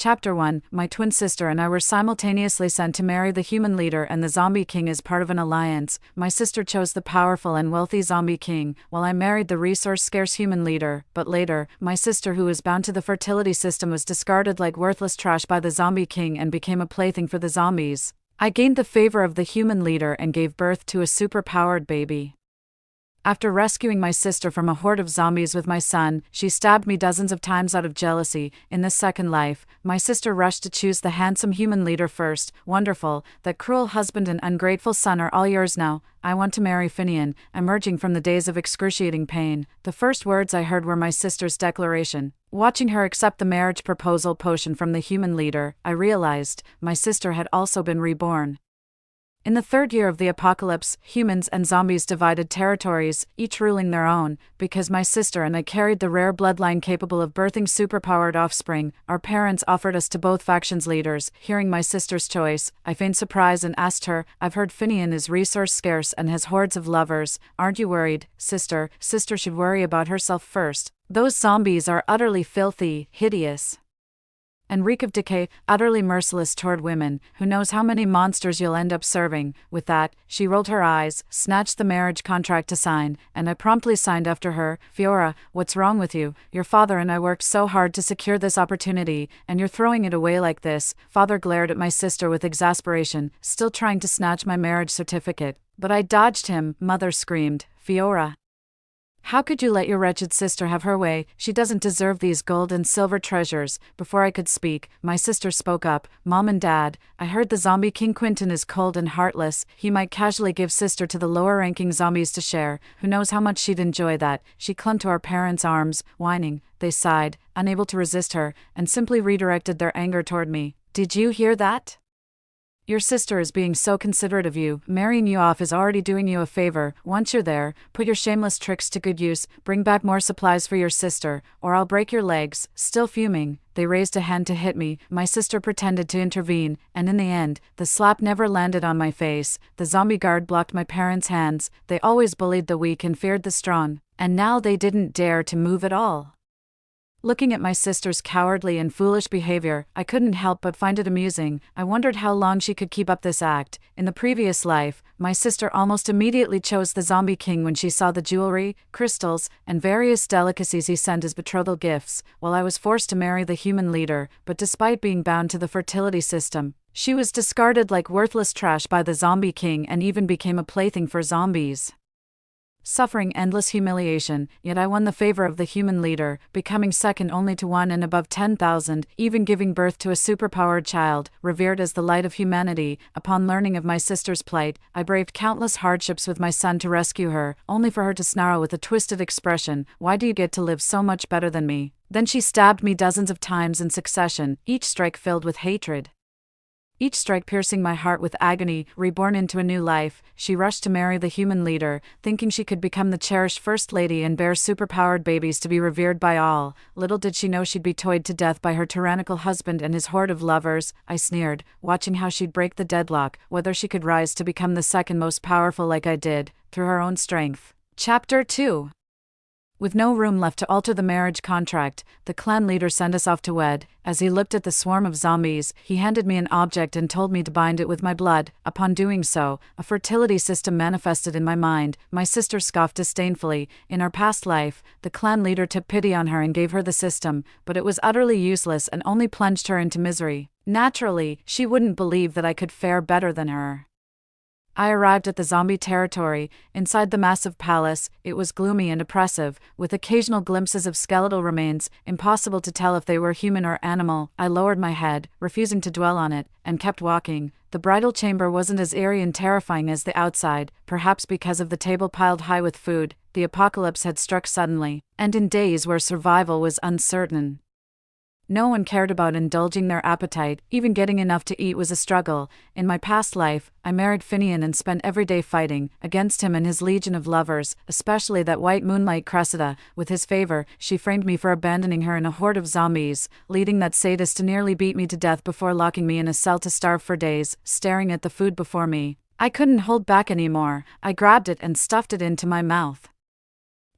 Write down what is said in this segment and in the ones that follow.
Chapter 1. My twin sister and I were simultaneously sent to marry the human leader and the zombie king as part of an alliance. My sister chose the powerful and wealthy zombie king, while I married the resource-scarce human leader. But later, my sister, who was bound to the fertility system, was discarded like worthless trash by the zombie king and became a plaything for the zombies. I gained the favor of the human leader and gave birth to a super-powered baby. After rescuing my sister from a horde of zombies with my son, she stabbed me dozens of times out of jealousy. In this second life, my sister rushed to choose the handsome human leader first. Wonderful, that cruel husband and ungrateful son are all yours now. I want to marry Finian. Emerging from the days of excruciating pain, the first words I heard were my sister's declaration. Watching her accept the marriage proposal potion from the human leader, I realized my sister had also been reborn. In the third year of the apocalypse, humans and zombies divided territories, each ruling their own. Because my sister and I carried the rare bloodline capable of birthing superpowered offspring, our parents offered us to both factions' leaders. Hearing my sister's choice, I feigned surprise and asked her, "I've heard Finian is resource scarce and has hordes of lovers. Aren't you worried, sister?" Sister should worry about herself first. Those zombies are utterly filthy, hideous, and reek of decay, utterly merciless toward women. Who knows how many monsters you'll end up serving. With that, she rolled her eyes, snatched the marriage contract to sign, and I promptly signed after her. Fiora, what's wrong with you? Your father and I worked so hard to secure this opportunity, and you're throwing it away like this. Father glared at my sister with exasperation, still trying to snatch my marriage certificate. But I dodged him. Mother screamed, "Fiora, how could you let your wretched sister have her way? She doesn't deserve these gold and silver treasures." Before I could speak, my sister spoke up. "Mom and Dad, I heard the zombie king Quentin is cold and heartless. He might casually give sister to the lower-ranking zombies to share. Who knows how much she'd enjoy that." She clung to our parents' arms, whining. They sighed, unable to resist her, and simply redirected their anger toward me. "Did you hear that? Your sister is being so considerate of you. Marrying you off is already doing you a favor. Once you're there, put your shameless tricks to good use. Bring back more supplies for your sister, or I'll break your legs." Still fuming, they raised a hand to hit me. My sister pretended to intervene, and in the end, the slap never landed on my face. The zombie guard blocked my parents' hands. They always bullied the weak and feared the strong, and now they didn't dare to move at all. Looking at my sister's cowardly and foolish behavior, I couldn't help but find it amusing. I wondered how long she could keep up this act. In the previous life, my sister almost immediately chose the zombie king when she saw the jewelry, crystals, and various delicacies he sent as betrothal gifts, while I was forced to marry the human leader. But despite being bound to the fertility system, she was discarded like worthless trash by the zombie king and even became a plaything for zombies. Suffering endless humiliation, yet I won the favor of the human leader, becoming second only to one in above 10,000, even giving birth to a superpowered child, revered as the light of humanity. Upon learning of my sister's plight, I braved countless hardships with my son to rescue her, only for her to snarl with a twisted expression, "Why do you get to live so much better than me?" Then she stabbed me dozens of times in succession, each strike filled with hatred, each strike piercing my heart with agony. Reborn into a new life, she rushed to marry the human leader, thinking she could become the cherished first lady and bear superpowered babies to be revered by all. Little did she know she'd be toyed to death by her tyrannical husband and his horde of lovers. I sneered, watching how she'd break the deadlock, whether she could rise to become the second most powerful like I did, through her own strength. Chapter 2. With no room left to alter the marriage contract, the clan leader sent us off to wed. As he looked at the swarm of zombies, he handed me an object and told me to bind it with my blood. Upon doing so, a fertility system manifested in my mind. My sister scoffed disdainfully. In our past life, the clan leader took pity on her and gave her the system, but it was utterly useless and only plunged her into misery. Naturally, she wouldn't believe that I could fare better than her. I arrived at the zombie territory. Inside the massive palace, it was gloomy and oppressive, with occasional glimpses of skeletal remains, impossible to tell if they were human or animal. I lowered my head, refusing to dwell on it, and kept walking. The bridal chamber wasn't as eerie and terrifying as the outside, perhaps because of the table piled high with food. The apocalypse had struck suddenly, and in days where survival was uncertain. No one cared about indulging their appetite. Even getting enough to eat was a struggle. In my past life, I married Finian and spent every day fighting against him and his legion of lovers, especially that white moonlight Cressida. With his favor, she framed me for abandoning her in a horde of zombies, leading that sadist to nearly beat me to death before locking me in a cell to starve for days. Staring at the food before me, I couldn't hold back anymore. I grabbed it and stuffed it into my mouth.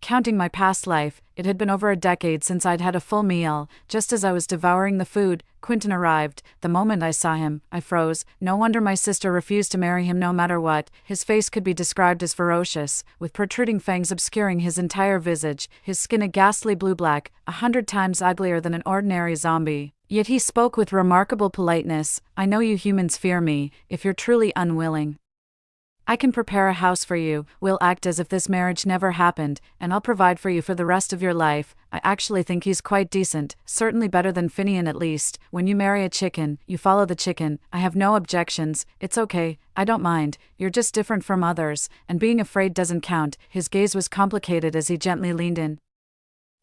Counting my past life, it had been over a decade since I'd had a full meal. Just as I was devouring the food, Quentin arrived. The moment I saw him, I froze. No wonder my sister refused to marry him no matter what. His face could be described as ferocious, with protruding fangs obscuring his entire visage, his skin a ghastly blue-black, 100 times uglier than an ordinary zombie. Yet he spoke with remarkable politeness. "I know you humans fear me, if you're truly unwilling. I can prepare a house for you, we'll act as if this marriage never happened, and I'll provide for you for the rest of your life." I actually think he's quite decent, certainly better than Finian at least. "When you marry a chicken, you follow the chicken. I have no objections, it's okay, I don't mind, you're just different from others, and being afraid doesn't count." His gaze was complicated as he gently leaned in.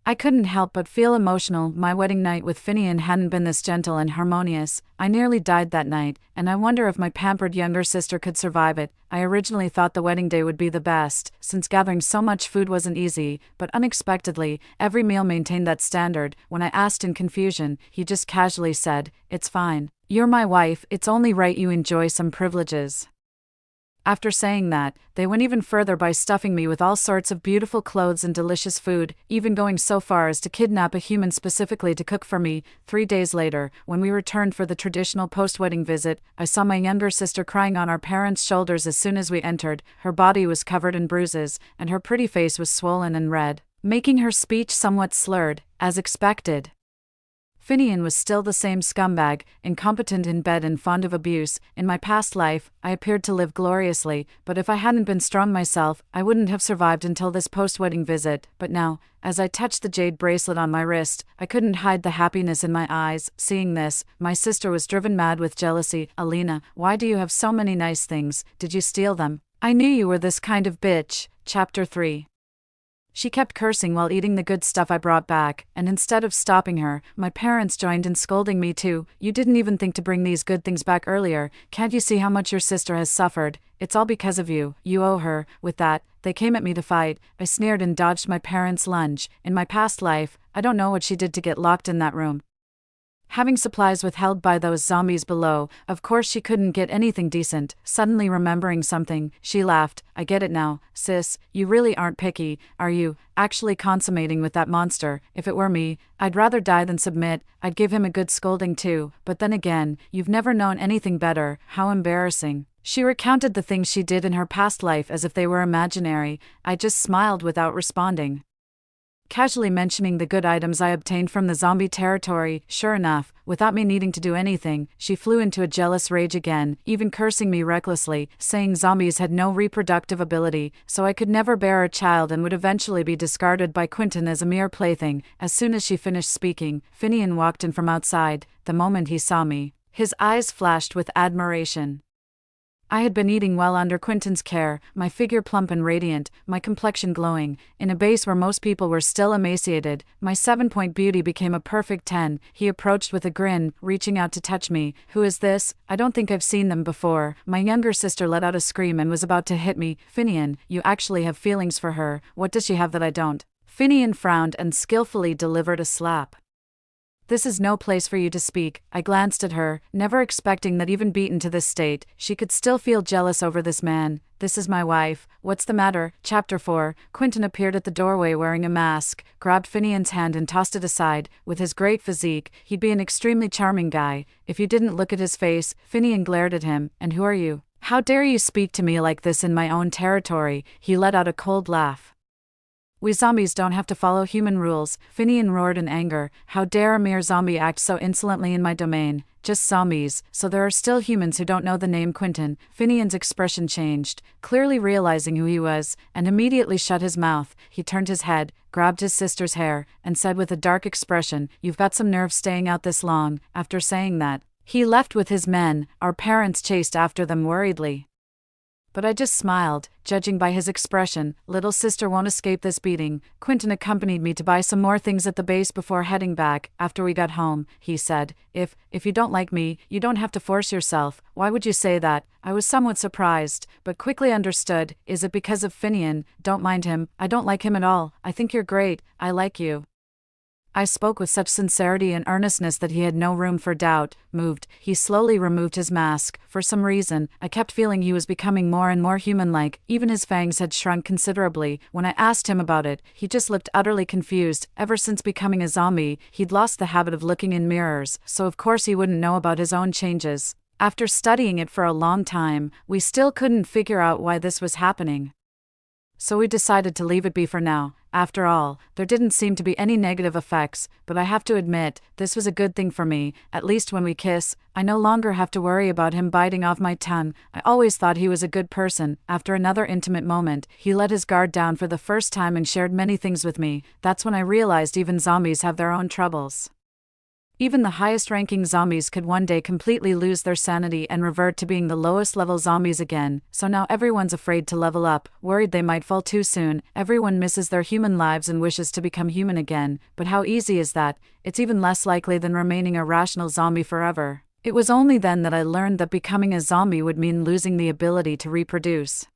I couldn't help but feel emotional. My wedding night with Finian hadn't been this gentle and harmonious. I nearly died that night, and I wonder if my pampered younger sister could survive it. I originally thought the wedding day would be the best, since gathering so much food wasn't easy, but unexpectedly, every meal maintained that standard. When I asked in confusion, he just casually said, "It's fine. You're my wife, it's only right you enjoy some privileges." After saying that, they went even further by stuffing me with all sorts of beautiful clothes and delicious food, even going so far as to kidnap a human specifically to cook for me. 3 days later, when we returned for the traditional post-wedding visit, I saw my younger sister crying on our parents' shoulders as soon as we entered. Her body was covered in bruises, and her pretty face was swollen and red, making her speech somewhat slurred, as expected. Finian was still the same scumbag, incompetent in bed and fond of abuse. In my past life, I appeared to live gloriously, but if I hadn't been strong myself, I wouldn't have survived until this post-wedding visit. But now, as I touched the jade bracelet on my wrist, I couldn't hide the happiness in my eyes. Seeing this, my sister was driven mad with jealousy. "Alina, why do you have so many nice things? Did you steal them? I knew you were this kind of bitch." Chapter 3. She kept cursing while eating the good stuff I brought back, and instead of stopping her, my parents joined in scolding me too. "You didn't even think to bring these good things back earlier. Can't you see how much your sister has suffered? It's all because of you. You owe her." With that, they came at me to fight. I sneered and dodged my parents' lunge. In my past life, I don't know what she did to get locked in that room. Having supplies withheld by those zombies below, of course she couldn't get anything decent. Suddenly remembering something, she laughed. "I get it now, sis, you really aren't picky, are you? Actually consummating with that monster. If it were me, I'd rather die than submit. I'd give him a good scolding too, but then again, you've never known anything better. How embarrassing." She recounted the things she did in her past life as if they were imaginary. I just smiled without responding, casually mentioning the good items I obtained from the zombie territory. Sure enough, without me needing to do anything, she flew into a jealous rage again, even cursing me recklessly, saying zombies had no reproductive ability, so I could never bear a child and would eventually be discarded by Quentin as a mere plaything. As soon as she finished speaking, Finian walked in from outside. The moment he saw me, his eyes flashed with admiration. I had been eating well under Quentin's care, my figure plump and radiant, my complexion glowing. In a base where most people were still emaciated, my 7-point beauty became a perfect 10. He approached with a grin, reaching out to touch me. "Who is this? I don't think I've seen them before." My younger sister let out a scream and was about to hit me. "Finian, you actually have feelings for her. What does she have that I don't?" Finian frowned and skillfully delivered a slap. "This is no place for you to speak." I glanced at her, never expecting that even beaten to this state, she could still feel jealous over this man. "This is my wife. What's the matter?" Chapter 4. Quentin appeared at the doorway wearing a mask, grabbed Finian's hand and tossed it aside. With his great physique, he'd be an extremely charming guy. If you didn't look at his face, Finian glared at him. "And who are you? How dare you speak to me like this in my own territory?" He let out a cold laugh. "We zombies don't have to follow human rules," Finian roared in anger. "How dare a mere zombie act so insolently in my domain? Just zombies, so there are still humans who don't know the name Quentin." Finian's expression changed, clearly realizing who he was, and immediately shut his mouth. He turned his head, grabbed his sister's hair, and said with a dark expression, "You've got some nerve staying out this long." After saying that, he left with his men. Our parents chased after them worriedly, but I just smiled, judging by his expression. "Little sister won't escape this beating." Quentin accompanied me to buy some more things at the base before heading back. After we got home, he said, If you don't like me, you don't have to force yourself." "Why would you say that?" I was somewhat surprised, but quickly understood. "Is it because of Finian?" "Don't mind him, I don't like him at all. I think you're great, I like you." I spoke with such sincerity and earnestness that he had no room for doubt. Moved, he slowly removed his mask. For some reason, I kept feeling he was becoming more and more human-like. Even his fangs had shrunk considerably. When I asked him about it, he just looked utterly confused. Ever since becoming a zombie, he'd lost the habit of looking in mirrors, so of course he wouldn't know about his own changes. After studying it for a long time, we still couldn't figure out why this was happening. So we decided to leave it be for now. After all, there didn't seem to be any negative effects, but I have to admit, this was a good thing for me. At least when we kiss, I no longer have to worry about him biting off my tongue. I always thought he was a good person. After another intimate moment, he let his guard down for the first time and shared many things with me. That's when I realized even zombies have their own troubles. Even the highest-ranking zombies could one day completely lose their sanity and revert to being the lowest-level zombies again, so now everyone's afraid to level up, worried they might fall too soon. Everyone misses their human lives and wishes to become human again, but how easy is that? It's even less likely than remaining a rational zombie forever. It was only then that I learned that becoming a zombie would mean losing the ability to reproduce.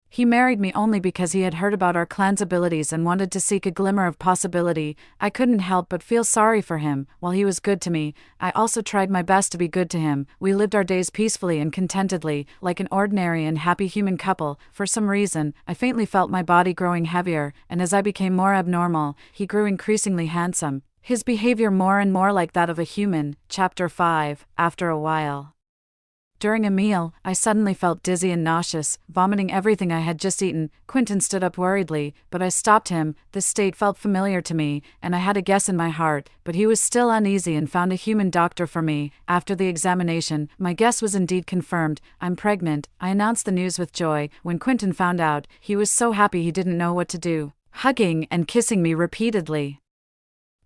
He married me only because he had heard about our clan's abilities and wanted to seek a glimmer of possibility. I couldn't help but feel sorry for him. While he was good to me, I also tried my best to be good to him. We lived our days peacefully and contentedly, like an ordinary and happy human couple. For some reason, I faintly felt my body growing heavier, and as I became more abnormal, he grew increasingly handsome. His behavior more and more like that of a human. Chapter 5. After a while. During a meal, I suddenly felt dizzy and nauseous, vomiting everything I had just eaten. Quentin stood up worriedly, but I stopped him. This state felt familiar to me, and I had a guess in my heart, but he was still uneasy and found a human doctor for me. After the examination, my guess was indeed confirmed. I'm pregnant. I announced the news with joy. When Quentin found out, he was so happy he didn't know what to do, hugging and kissing me repeatedly.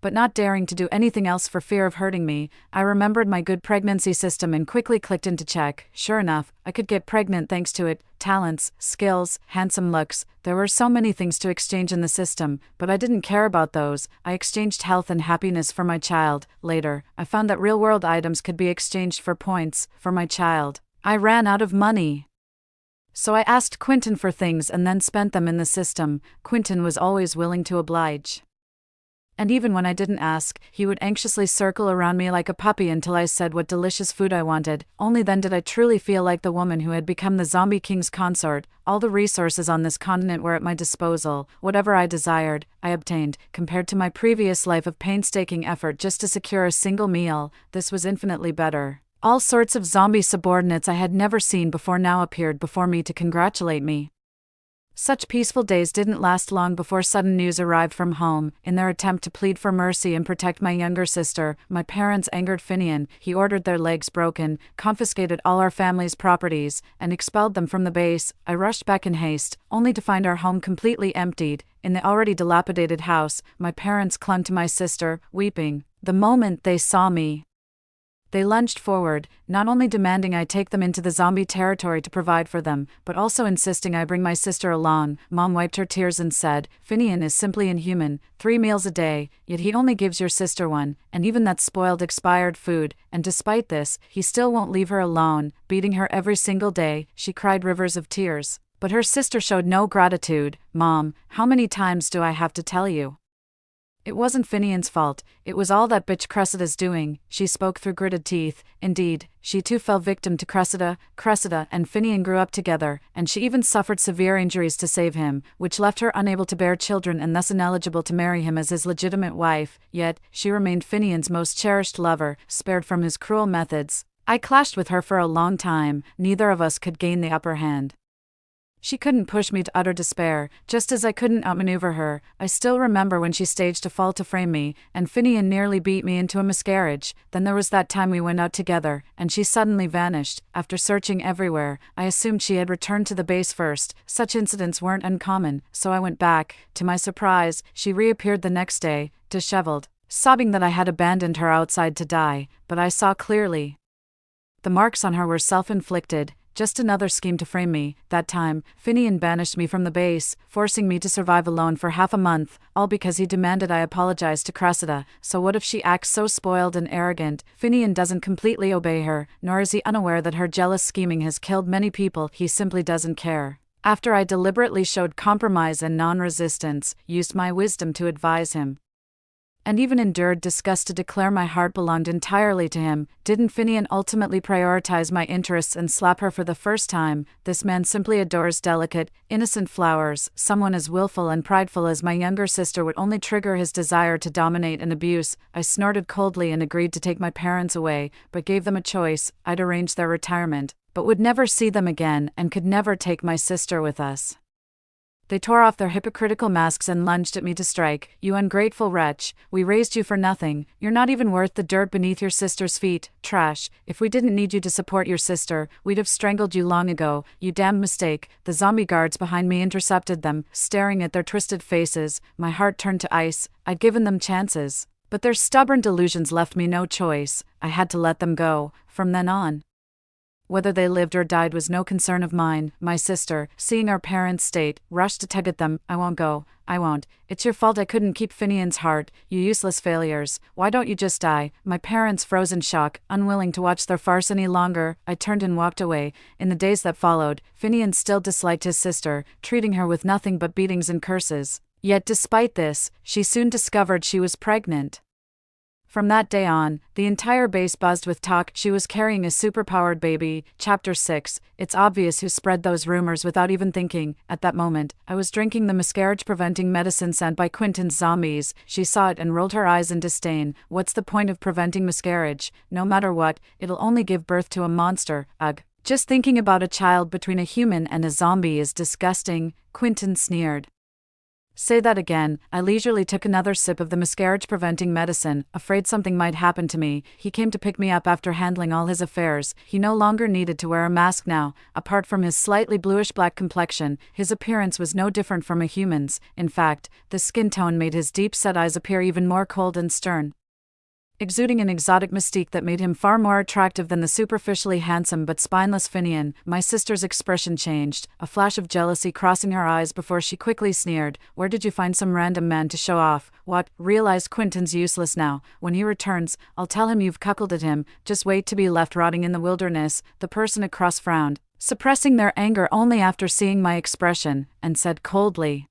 But not daring to do anything else for fear of hurting me, I remembered my good pregnancy system and quickly clicked into check. Sure enough, I could get pregnant thanks to it. Talents, skills, handsome looks. There were so many things to exchange in the system, but I didn't care about those. I exchanged health and happiness for my child. Later, I found that real-world items could be exchanged for points, for my child. I ran out of money. So I asked Quentin for things and then spent them in the system. Quentin was always willing to oblige. And even when I didn't ask, he would anxiously circle around me like a puppy until I said what delicious food I wanted. Only then did I truly feel like the woman who had become the zombie king's consort. All the resources on this continent were at my disposal. Whatever I desired, I obtained. Compared to my previous life of painstaking effort just to secure a single meal, this was infinitely better. All sorts of zombie subordinates I had never seen before now appeared before me to congratulate me. Such peaceful days didn't last long before sudden news arrived from home. In their attempt to plead for mercy and protect my younger sister, my parents angered Finian. He ordered their legs broken, confiscated all our family's properties, and expelled them from the base. I rushed back in haste, only to find our home completely emptied. In the already dilapidated house, my parents clung to my sister, weeping. The moment they saw me, they lunged forward, not only demanding I take them into the zombie territory to provide for them, but also insisting I bring my sister along. Mom wiped her tears and said, Finian is simply inhuman, 3 meals a day, yet he only gives your sister one, and even that spoiled expired food, and despite this, he still won't leave her alone, beating her every single day. She cried rivers of tears. But her sister showed no gratitude. Mom, how many times do I have to tell you? It wasn't Finian's fault, it was all that bitch Cressida's doing. She spoke through gritted teeth. Indeed, she too fell victim to Cressida. Cressida and Finian grew up together, and she even suffered severe injuries to save him, which left her unable to bear children and thus ineligible to marry him as his legitimate wife. Yet, she remained Finian's most cherished lover, spared from his cruel methods. I clashed with her for a long time. Neither of us could gain the upper hand. She couldn't push me to utter despair, just as I couldn't outmaneuver her. I still remember when she staged a fall to frame me, and Finian nearly beat me into a miscarriage. Then there was that time we went out together, and she suddenly vanished. After searching everywhere, I assumed she had returned to the base first. Such incidents weren't uncommon, so I went back. To my surprise, she reappeared the next day, disheveled, sobbing that I had abandoned her outside to die, but I saw clearly. The marks on her were self-inflicted. Just another scheme to frame me. That time, Finian banished me from the base, forcing me to survive alone for half a month, all because he demanded I apologize to Cressida. So what if she acts so spoiled and arrogant? Finian doesn't completely obey her, nor is he unaware that her jealous scheming has killed many people. He simply doesn't care. After I deliberately showed compromise and non-resistance, used my wisdom to advise him, and even endured disgust to declare my heart belonged entirely to him. Didn't Finian ultimately prioritize my interests and slap her for the first time? This man simply adores delicate, innocent flowers. Someone as willful and prideful as my younger sister would only trigger his desire to dominate and abuse. I snorted coldly and agreed to take my parents away, but gave them a choice. I'd arrange their retirement, but would never see them again and could never take my sister with us. They tore off their hypocritical masks and lunged at me to strike. You ungrateful wretch, we raised you for nothing. You're not even worth the dirt beneath your sister's feet. Trash. If we didn't need you to support your sister, we'd have strangled you long ago. You damned mistake. The zombie guards behind me intercepted them, staring at their twisted faces. My heart turned to ice. I'd given them chances, but their stubborn delusions left me no choice. I had to let them go. From then on, whether they lived or died was no concern of mine. My sister, seeing our parents' state, rushed to tug at them. I won't go. I won't. It's your fault I couldn't keep Finian's heart. You useless failures. Why don't you just die? My parents froze in shock, unwilling to watch their farce any longer. I turned and walked away. In the days that followed, Finian still disliked his sister, treating her with nothing but beatings and curses. Yet despite this, she soon discovered she was pregnant. From that day on, the entire base buzzed with talk. She was carrying a superpowered baby. Chapter 6. It's obvious who spread those rumors without even thinking. At that moment, I was drinking the miscarriage-preventing medicine sent by Quentin's zombies. She saw it and rolled her eyes in disdain. What's the point of preventing miscarriage? No matter what, it'll only give birth to a monster. Ugh. Just thinking about a child between a human and a zombie is disgusting, Quentin sneered. Say that again. I leisurely took another sip of the miscarriage-preventing medicine, afraid something might happen to me. He came to pick me up after handling all his affairs. He no longer needed to wear a mask now. Apart from his slightly bluish-black complexion, his appearance was no different from a human's. In fact, the skin tone made his deep-set eyes appear even more cold and stern, exuding an exotic mystique that made him far more attractive than the superficially handsome but spineless Finian. My sister's expression changed, a flash of jealousy crossing her eyes before she quickly sneered. Where did you find some random man to show off? What? Realize Quentin's useless now. When he returns, I'll tell him you've cuckolded him. Just wait to be left rotting in the wilderness. The person across frowned, suppressing their anger only after seeing my expression, and said coldly,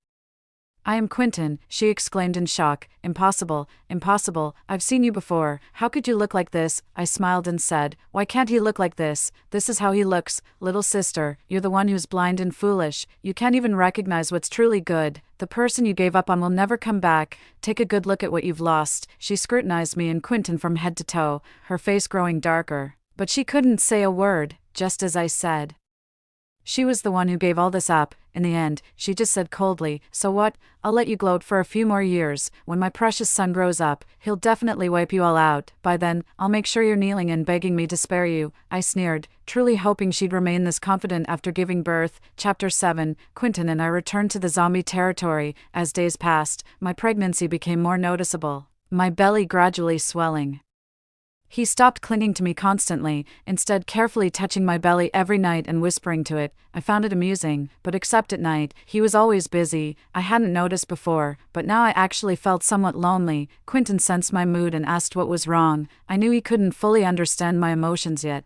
I am Quentin, she exclaimed in shock. Impossible, impossible, I've seen you before. How could you look like this? I smiled and said, why can't he look like this? This is how he looks. Little sister, you're the one who's blind and foolish. You can't even recognize what's truly good. The person you gave up on will never come back. Take a good look at what you've lost. She scrutinized me and Quentin from head to toe, her face growing darker. But she couldn't say a word, just as I said. She was the one who gave all this up. In the end, she just said coldly, so what? I'll let you gloat for a few more years. When my precious son grows up, he'll definitely wipe you all out. By then, I'll make sure you're kneeling and begging me to spare you. I sneered, truly hoping she'd remain this confident after giving birth. Chapter 7. Quentin and I returned to the zombie territory. As days passed, my pregnancy became more noticeable, my belly gradually swelling. He stopped clinging to me constantly, instead carefully touching my belly every night and whispering to it. I found it amusing, but except at night, he was always busy. I hadn't noticed before, but now I actually felt somewhat lonely. Quentin sensed my mood and asked what was wrong. I knew he couldn't fully understand my emotions yet,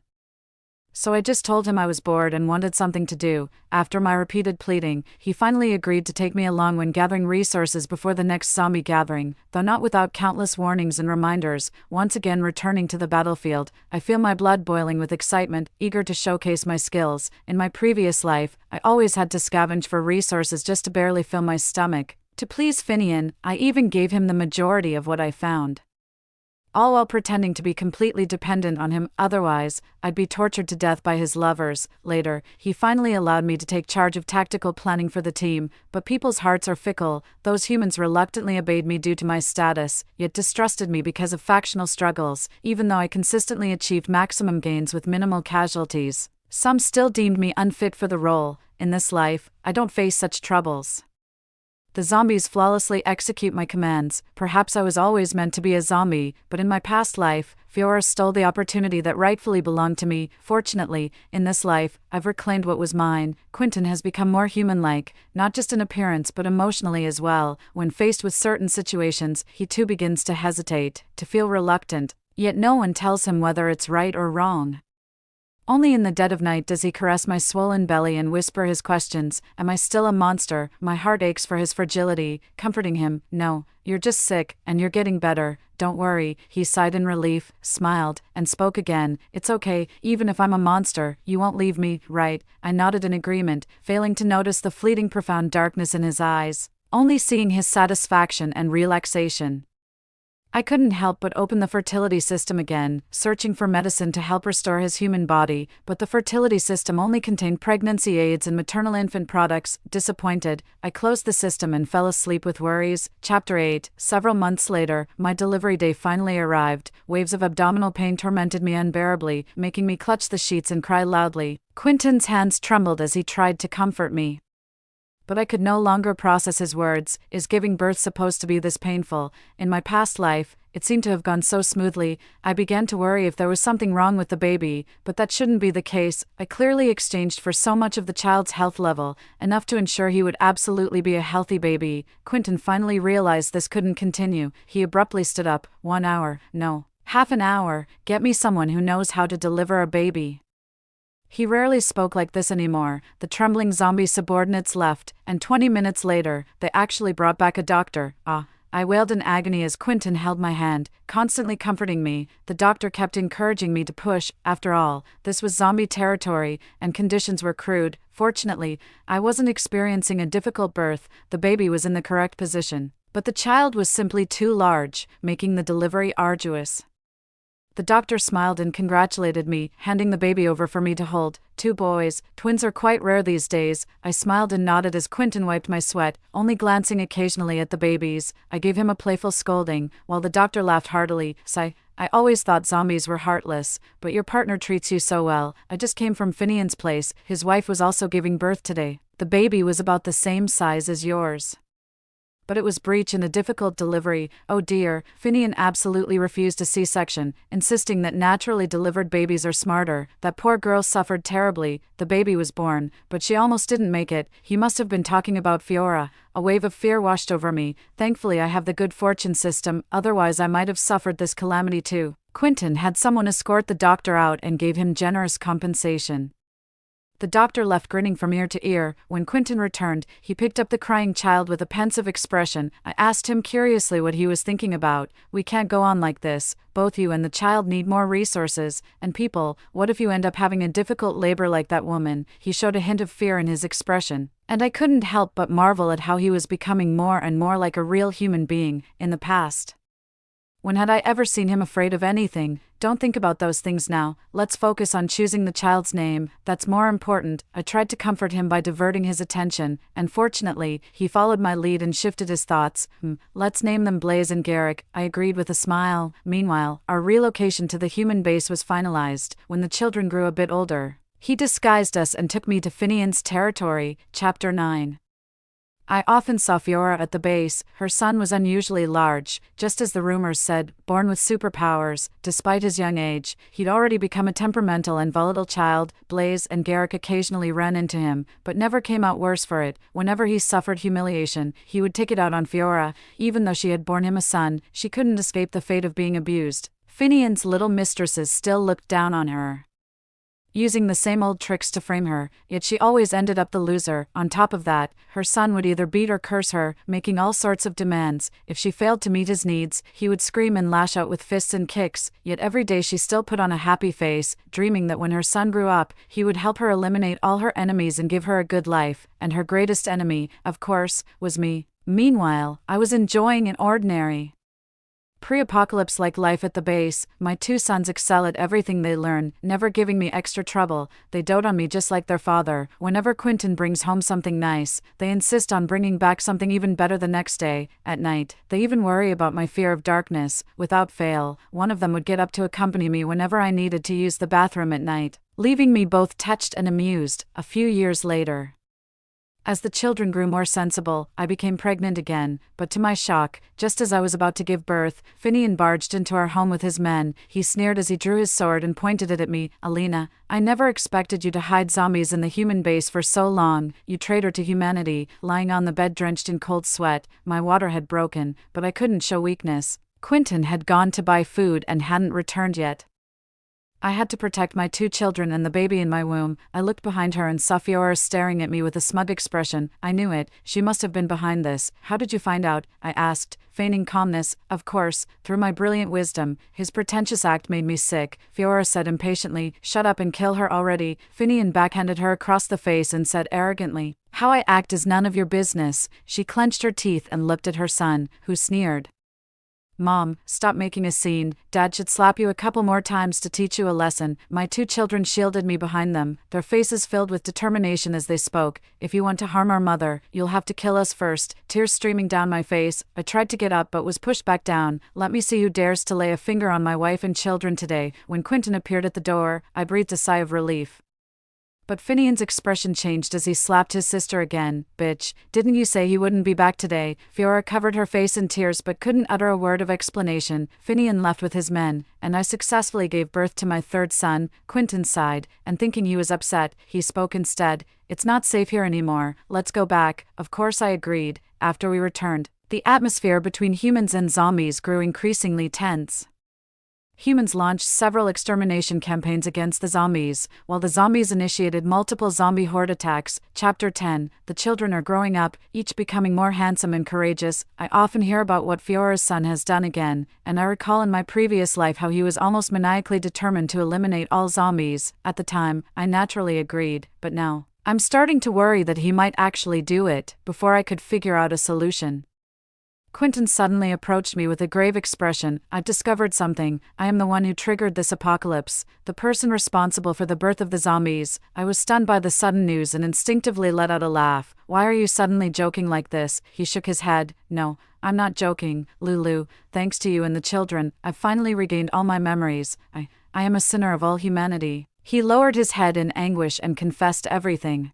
so I just told him I was bored and wanted something to do. After my repeated pleading, he finally agreed to take me along when gathering resources before the next zombie gathering, though not without countless warnings and reminders. Once again returning to the battlefield, I feel my blood boiling with excitement, eager to showcase my skills. In my previous life, I always had to scavenge for resources just to barely fill my stomach. To please Finian, I even gave him the majority of what I found, all while pretending to be completely dependent on him. Otherwise, I'd be tortured to death by his lovers. Later, he finally allowed me to take charge of tactical planning for the team, but people's hearts are fickle. Those humans reluctantly obeyed me due to my status, yet distrusted me because of factional struggles. Even though I consistently achieved maximum gains with minimal casualties, some still deemed me unfit for the role. In this life, I don't face such troubles. The zombies flawlessly execute my commands. Perhaps I was always meant to be a zombie, but in my past life, Fiora stole the opportunity that rightfully belonged to me. Fortunately, in this life, I've reclaimed what was mine. Quentin has become more human-like, not just in appearance but emotionally as well. When faced with certain situations, he too begins to hesitate, to feel reluctant, yet no one tells him whether it's right or wrong. Only in the dead of night does he caress my swollen belly and whisper his questions. Am I still a monster? My heart aches for his fragility, comforting him. No, you're just sick, and you're getting better. Don't worry. He sighed in relief, smiled, and spoke again. It's okay, even if I'm a monster, you won't leave me, right? I nodded in agreement, failing to notice the fleeting profound darkness in his eyes, only seeing his satisfaction and relaxation. I couldn't help but open the fertility system again, searching for medicine to help restore his human body, but the fertility system only contained pregnancy aids and maternal infant products. Disappointed, I closed the system and fell asleep with worries. Chapter 8. Several months later, my delivery day finally arrived. Waves of abdominal pain tormented me unbearably, making me clutch the sheets and cry loudly. Quentin's hands trembled as he tried to comfort me. But I could no longer process his words. Is giving birth supposed to be this painful? In my past life, it seemed to have gone so smoothly. I began to worry if there was something wrong with the baby, but that shouldn't be the case. I clearly exchanged for so much of the child's health level, enough to ensure he would absolutely be a healthy baby. Quentin finally realized this couldn't continue. He abruptly stood up. 1 hour, no, half an hour. Get me someone who knows how to deliver a baby. He rarely spoke like this anymore. The trembling zombie subordinates left, and 20 minutes later, they actually brought back a doctor. I wailed in agony as Quentin held my hand, constantly comforting me. The doctor kept encouraging me to push. After all, this was zombie territory, and conditions were crude. Fortunately, I wasn't experiencing a difficult birth. The baby was in the correct position, but the child was simply too large, making the delivery arduous. The doctor smiled and congratulated me, handing the baby over for me to hold. 2 boys, twins are quite rare these days. I smiled and nodded as Quentin wiped my sweat, only glancing occasionally at the babies. I gave him a playful scolding, while the doctor laughed heartily. Sigh, I always thought zombies were heartless, but your partner treats you so well. I just came from Finian's place. His wife was also giving birth today. The baby was about the same size as yours. But it was breech and a difficult delivery. Oh dear, Finian absolutely refused a C-section, insisting that naturally delivered babies are smarter. That poor girl suffered terribly. The baby was born, but she almost didn't make it. He must have been talking about Fiora. A wave of fear washed over me. Thankfully I have the good fortune system, otherwise I might have suffered this calamity too. Quentin had someone escort the doctor out and gave him generous compensation. The doctor left grinning from ear to ear. When Quentin returned, he picked up the crying child with a pensive expression. I asked him curiously what he was thinking about. We can't go on like this. Both you and the child need more resources and people. What if you end up having a difficult labor like that woman? He showed a hint of fear in his expression, and I couldn't help but marvel at how he was becoming more and more like a real human being. In the past, when had I ever seen him afraid of anything? Don't think about those things now. Let's focus on choosing the child's name. That's more important. I tried to comfort him by diverting his attention, and fortunately, he followed my lead and shifted his thoughts. Let's name them Blaze and Garrick, I agreed with a smile. Meanwhile, our relocation to the human base was finalized. When the children grew a bit older, he disguised us and took me to Finian's territory. Chapter 9. I often saw Fiora at the base. Her son was unusually large, just as the rumors said, born with superpowers. Despite his young age, he'd already become a temperamental and volatile child. Blaze and Garrick occasionally ran into him, but never came out worse for it. Whenever he suffered humiliation, he would take it out on Fiora. Even though she had borne him a son, she couldn't escape the fate of being abused. Finian's little mistresses still looked down on her, using the same old tricks to frame her, yet she always ended up the loser. On top of that, her son would either beat or curse her, making all sorts of demands. If she failed to meet his needs, he would scream and lash out with fists and kicks, yet every day she still put on a happy face, dreaming that when her son grew up, he would help her eliminate all her enemies and give her a good life. And her greatest enemy, of course, was me. Meanwhile, I was enjoying an ordinary, pre-apocalypse-like life at the base. My 2 sons excel at everything they learn, never giving me extra trouble. They dote on me just like their father. Whenever Quentin brings home something nice, they insist on bringing back something even better the next day. At night, they even worry about my fear of darkness. Without fail, one of them would get up to accompany me whenever I needed to use the bathroom at night, leaving me both touched and amused. A few years later, as the children grew more sensible, I became pregnant again, but to my shock, just as I was about to give birth, Finian barged into our home with his men. He sneered as he drew his sword and pointed it at me. Alina, I never expected you to hide zombies in the human base for so long, you traitor to humanity. Lying on the bed drenched in cold sweat, my water had broken, but I couldn't show weakness. Quentin had gone to buy food and hadn't returned yet. I had to protect my 2 children and the baby in my womb. I looked behind her and saw Fiora staring at me with a smug expression. I knew it. She must have been behind this. How did you find out? I asked, feigning calmness. Of course, through my brilliant wisdom. His pretentious act made me sick. Fiora said impatiently, "Shut up and kill her already." Finian backhanded her across the face and said arrogantly, "How I act is none of your business." She clenched her teeth and looked at her son, who sneered. "Mom, stop making a scene. Dad should slap you a couple more times to teach you a lesson." My 2 children shielded me behind them, their faces filled with determination as they spoke. "If you want to harm our mother, you'll have to kill us first." Tears streaming down my face, I tried to get up but was pushed back down. "Let me see who dares to lay a finger on my wife and children today." When Quentin appeared at the door, I breathed a sigh of relief. But Finian's expression changed as he slapped his sister again. "Bitch, didn't you say he wouldn't be back today?" Fiora covered her face in tears but couldn't utter a word of explanation. Finian left with his men, and I successfully gave birth to my 3rd son. Quentin sighed, and thinking he was upset, he spoke instead. "It's not safe here anymore. Let's go back." Of course I agreed. After we returned, the atmosphere between humans and zombies grew increasingly tense. Humans launched several extermination campaigns against the zombies, while the zombies initiated multiple zombie horde attacks. Chapter 10. The children are growing up, each becoming more handsome and courageous. I often hear about what Fiora's son has done again, and I recall in my previous life how he was almost maniacally determined to eliminate all zombies. At the time, I naturally agreed, but now, I'm starting to worry that he might actually do it, before I could figure out a solution. Quentin suddenly approached me with a grave expression. "I've discovered something. I am the one who triggered this apocalypse, the person responsible for the birth of the zombies." I was stunned by the sudden news and instinctively let out a laugh. "Why are you suddenly joking like this?" He shook his head. "No, I'm not joking, Lulu. Thanks to you and the children, I've finally regained all my memories. I am a sinner of all humanity." He lowered his head in anguish and confessed everything.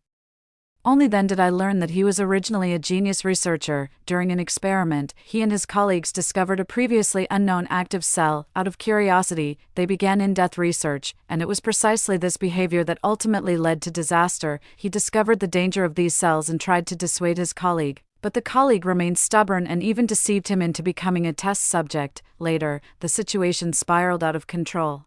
Only then did I learn that he was originally a genius researcher. During an experiment, he and his colleagues discovered a previously unknown active cell. Out of curiosity, they began in-depth research, and it was precisely this behavior that ultimately led to disaster. He discovered the danger of these cells and tried to dissuade his colleague, but the colleague remained stubborn and even deceived him into becoming a test subject. Later, the situation spiraled out of control.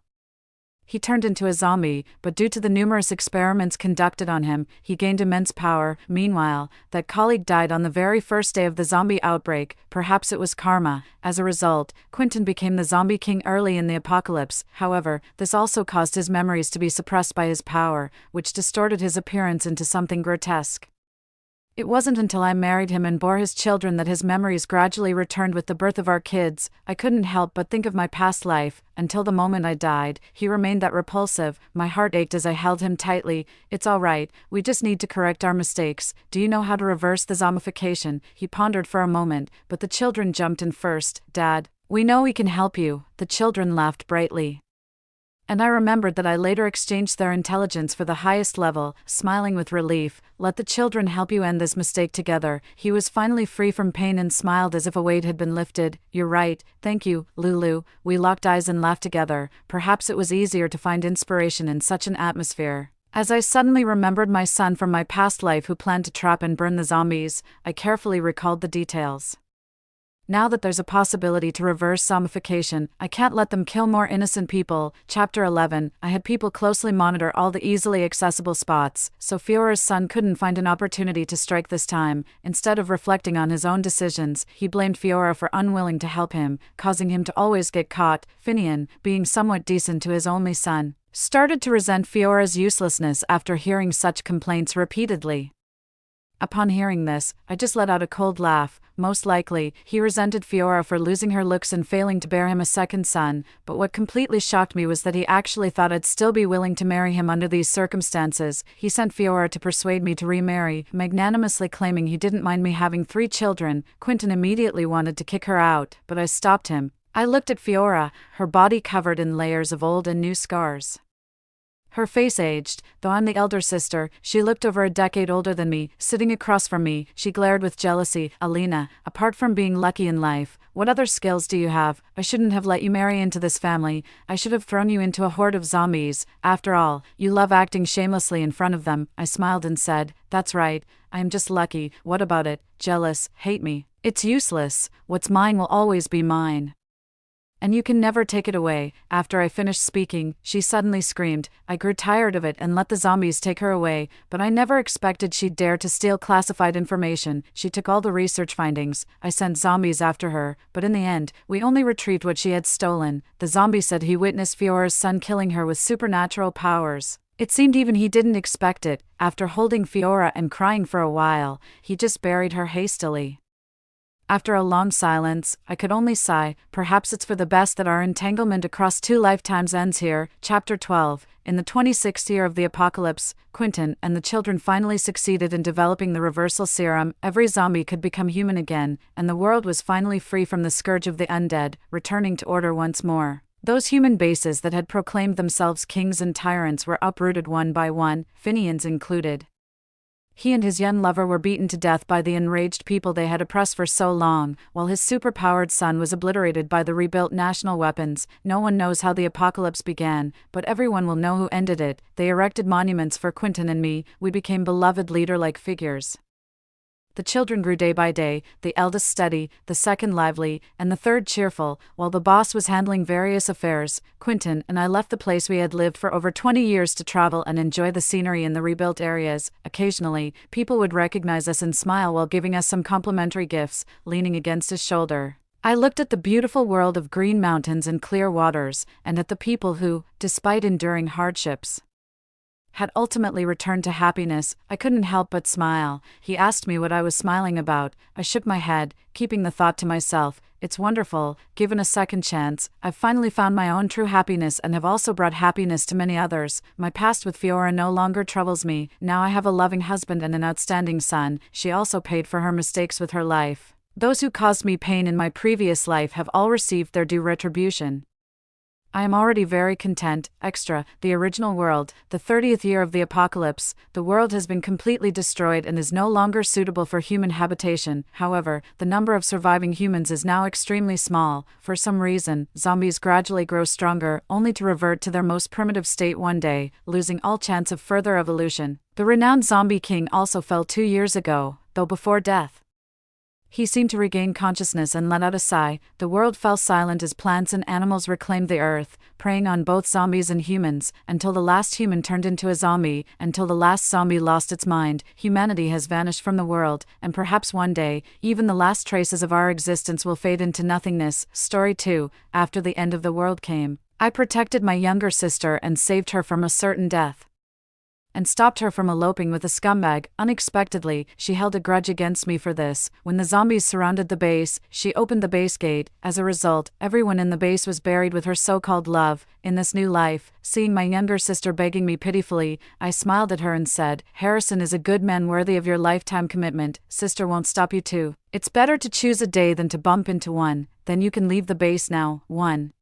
He turned into a zombie, but due to the numerous experiments conducted on him, he gained immense power. Meanwhile, that colleague died on the very first day of the zombie outbreak. Perhaps it was karma. As a result, Quentin became the zombie king early in the apocalypse. However, this also caused his memories to be suppressed by his power, which distorted his appearance into something grotesque. It wasn't until I married him and bore his children that his memories gradually returned with the birth of our kids. I couldn't help but think of my past life. Until the moment I died, he remained that repulsive. My heart ached as I held him tightly. "It's all right, we just need to correct our mistakes. Do you know how to reverse the zombification?" He pondered for a moment, but the children jumped in first. "Dad, we know we can help you." The children laughed brightly. And I remembered that I later exchanged their intelligence for the highest level, smiling with relief. "Let the children help you end this mistake together." He was finally free from pain and smiled as if a weight had been lifted. "You're right, thank you, Lulu." We locked eyes and laughed together. Perhaps it was easier to find inspiration in such an atmosphere. As I suddenly remembered my son from my past life who planned to trap and burn the zombies, I carefully recalled the details. Now that there's a possibility to reverse zombification, I can't let them kill more innocent people. Chapter 11. I had people closely monitor all the easily accessible spots, so Fiora's son couldn't find an opportunity to strike this time. Instead of reflecting on his own decisions, he blamed Fiora for unwilling to help him, causing him to always get caught. Finian, being somewhat decent to his only son, started to resent Fiora's uselessness after hearing such complaints repeatedly. Upon hearing this, I just let out a cold laugh. Most likely, he resented Fiora for losing her looks and failing to bear him a second son, but what completely shocked me was that he actually thought I'd still be willing to marry him under these circumstances. He sent Fiora to persuade me to remarry, magnanimously claiming he didn't mind me having 3 children. Quentin immediately wanted to kick her out, but I stopped him. I looked at Fiora, her body covered in layers of old and new scars. Her face aged, though I'm the elder sister. She looked over a decade older than me, sitting across from me. She glared with jealousy. "Alina, apart from being lucky in life, what other skills do you have? I shouldn't have let you marry into this family. I should have thrown you into a horde of zombies. After all, you love acting shamelessly in front of them." I smiled and said, "That's right, I am just lucky. What about it? Jealous, hate me. It's useless. What's mine will always be mine." and you can never take it away. After I finished speaking, she suddenly screamed. I grew tired of it and let the zombies take her away, but I never expected she'd dare to steal classified information. She took all the research findings. I sent zombies after her, but in the end, we only retrieved what she had stolen. The zombie said he witnessed Fiora's son killing her with supernatural powers. It seemed even he didn't expect it. After holding Fiora and crying for a while, he just buried her hastily. After a long silence, I could only sigh. Perhaps it's for the best that our entanglement across 2 lifetimes ends here. Chapter 12. In the 26th year of the apocalypse, Quentin and the children finally succeeded in developing the reversal serum. Every zombie could become human again, and the world was finally free from the scourge of the undead, returning to order once more. Those human bases that had proclaimed themselves kings and tyrants were uprooted one by one, Finian's included. He and his young lover were beaten to death by the enraged people they had oppressed for so long, while his superpowered son was obliterated by the rebuilt national weapons. No one knows how the apocalypse began, but everyone will know who ended it. They erected monuments for Quentin and me. We became beloved leader-like figures. The children grew day by day, the eldest steady, the second lively, and the third cheerful. While the boss was handling various affairs, Quentin and I left the place we had lived for over 20 years to travel and enjoy the scenery in the rebuilt areas. Occasionally, people would recognize us and smile while giving us some complimentary gifts, leaning against his shoulder. I looked at the beautiful world of green mountains and clear waters, and at the people who, despite enduring hardships, had ultimately returned to happiness. I couldn't help but smile. He asked me what I was smiling about. I shook my head, keeping the thought to myself. It's wonderful. Given a second chance, I've finally found my own true happiness and have also brought happiness to many others. My past with Fiora no longer troubles me. Now I have a loving husband and an outstanding son. She also paid for her mistakes with her life. Those who caused me pain in my previous life have all received their due retribution. I am already very content. Extra, the original world, the 30th year of the apocalypse, the world has been completely destroyed and is no longer suitable for human habitation. However, the number of surviving humans is now extremely small. For some reason, zombies gradually grow stronger, only to revert to their most primitive state one day, losing all chance of further evolution. The renowned zombie king also fell 2 years ago, though before death he seemed to regain consciousness and let out a sigh. The world fell silent as plants and animals reclaimed the earth, preying on both zombies and humans, until the last human turned into a zombie, until the last zombie lost its mind. Humanity has vanished from the world, and perhaps one day, even the last traces of our existence will fade into nothingness. Story 2. After the end of the world came, I protected my younger sister and saved her from a certain death, and stopped her from eloping with a scumbag. Unexpectedly, she held a grudge against me for this. When the zombies surrounded the base, she opened the base gate. As a result, everyone in the base was buried with her so-called love. In this new life, seeing my younger sister begging me pitifully, I smiled at her and said, "Harrison is a good man worthy of your lifetime commitment. Sister won't stop you too. It's better to choose a day than to bump into one. Then you can leave the base now." 1.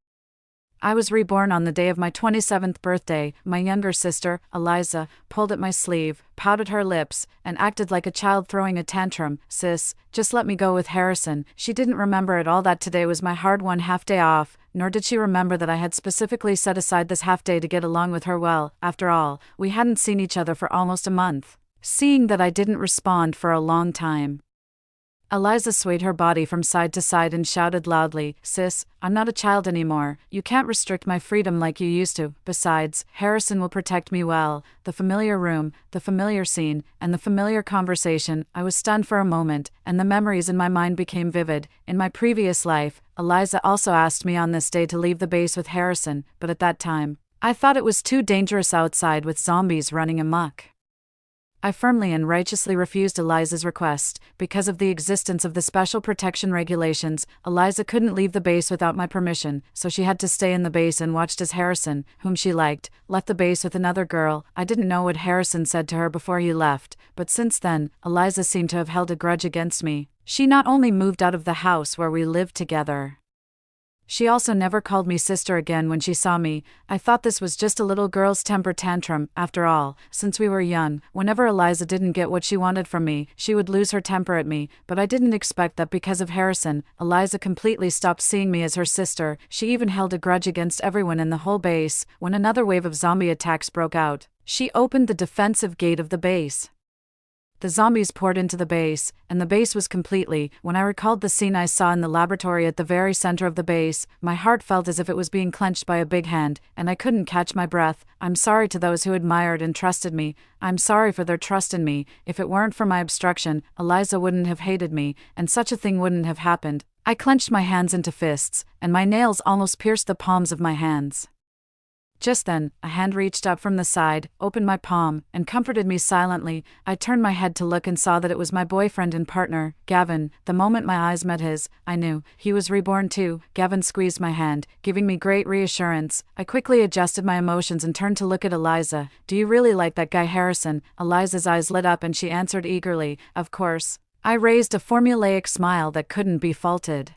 I was reborn on the day of my 27th birthday. My younger sister, Eliza, pulled at my sleeve, pouted her lips, and acted like a child throwing a tantrum. "Sis, just let me go with Harrison." She didn't remember at all that today was my hard-won half-day off, nor did she remember that I had specifically set aside this half-day to get along with her well. After all, we hadn't seen each other for almost a month. Seeing that I didn't respond for a long time, Eliza swayed her body from side to side and shouted loudly, "Sis, I'm not a child anymore. You can't restrict my freedom like you used to. Besides, Harrison will protect me well." The familiar room, the familiar scene, and the familiar conversation. I was stunned for a moment, and the memories in my mind became vivid. In my previous life, Eliza also asked me on this day to leave the base with Harrison, but at that time, I thought it was too dangerous outside with zombies running amok. I firmly and righteously refused Eliza's request. Because of the existence of the special protection regulations, Eliza couldn't leave the base without my permission, so she had to stay in the base and watched as Harrison, whom she liked, left the base with another girl. I didn't know what Harrison said to her before he left, but since then, Eliza seemed to have held a grudge against me. She not only moved out of the house where we lived together, she also never called me sister again when she saw me. I thought this was just a little girl's temper tantrum. After all, since we were young, whenever Eliza didn't get what she wanted from me, she would lose her temper at me, but I didn't expect that because of Harrison, Eliza completely stopped seeing me as her sister. She even held a grudge against everyone in the whole base. When another wave of zombie attacks broke out, she opened the defensive gate of the base. The zombies poured into the base, and the base was completely. When I recalled the scene I saw in the laboratory at the very center of the base, my heart felt as if it was being clenched by a big hand, and I couldn't catch my breath. I'm sorry to those who admired and trusted me. I'm sorry for their trust in me. If it weren't for my obstruction, Eliza wouldn't have hated me, and such a thing wouldn't have happened. I clenched my hands into fists, and my nails almost pierced the palms of my hands. Just then, a hand reached up from the side, opened my palm, and comforted me silently. I turned my head to look and saw that it was my boyfriend and partner, Gavin. The moment my eyes met his, I knew he was reborn too. Gavin squeezed my hand, giving me great reassurance. I quickly adjusted my emotions and turned to look at Eliza. "Do you really like that guy Harrison?" Eliza's eyes lit up and she answered eagerly, "Of course." I raised a formulaic smile that couldn't be faulted.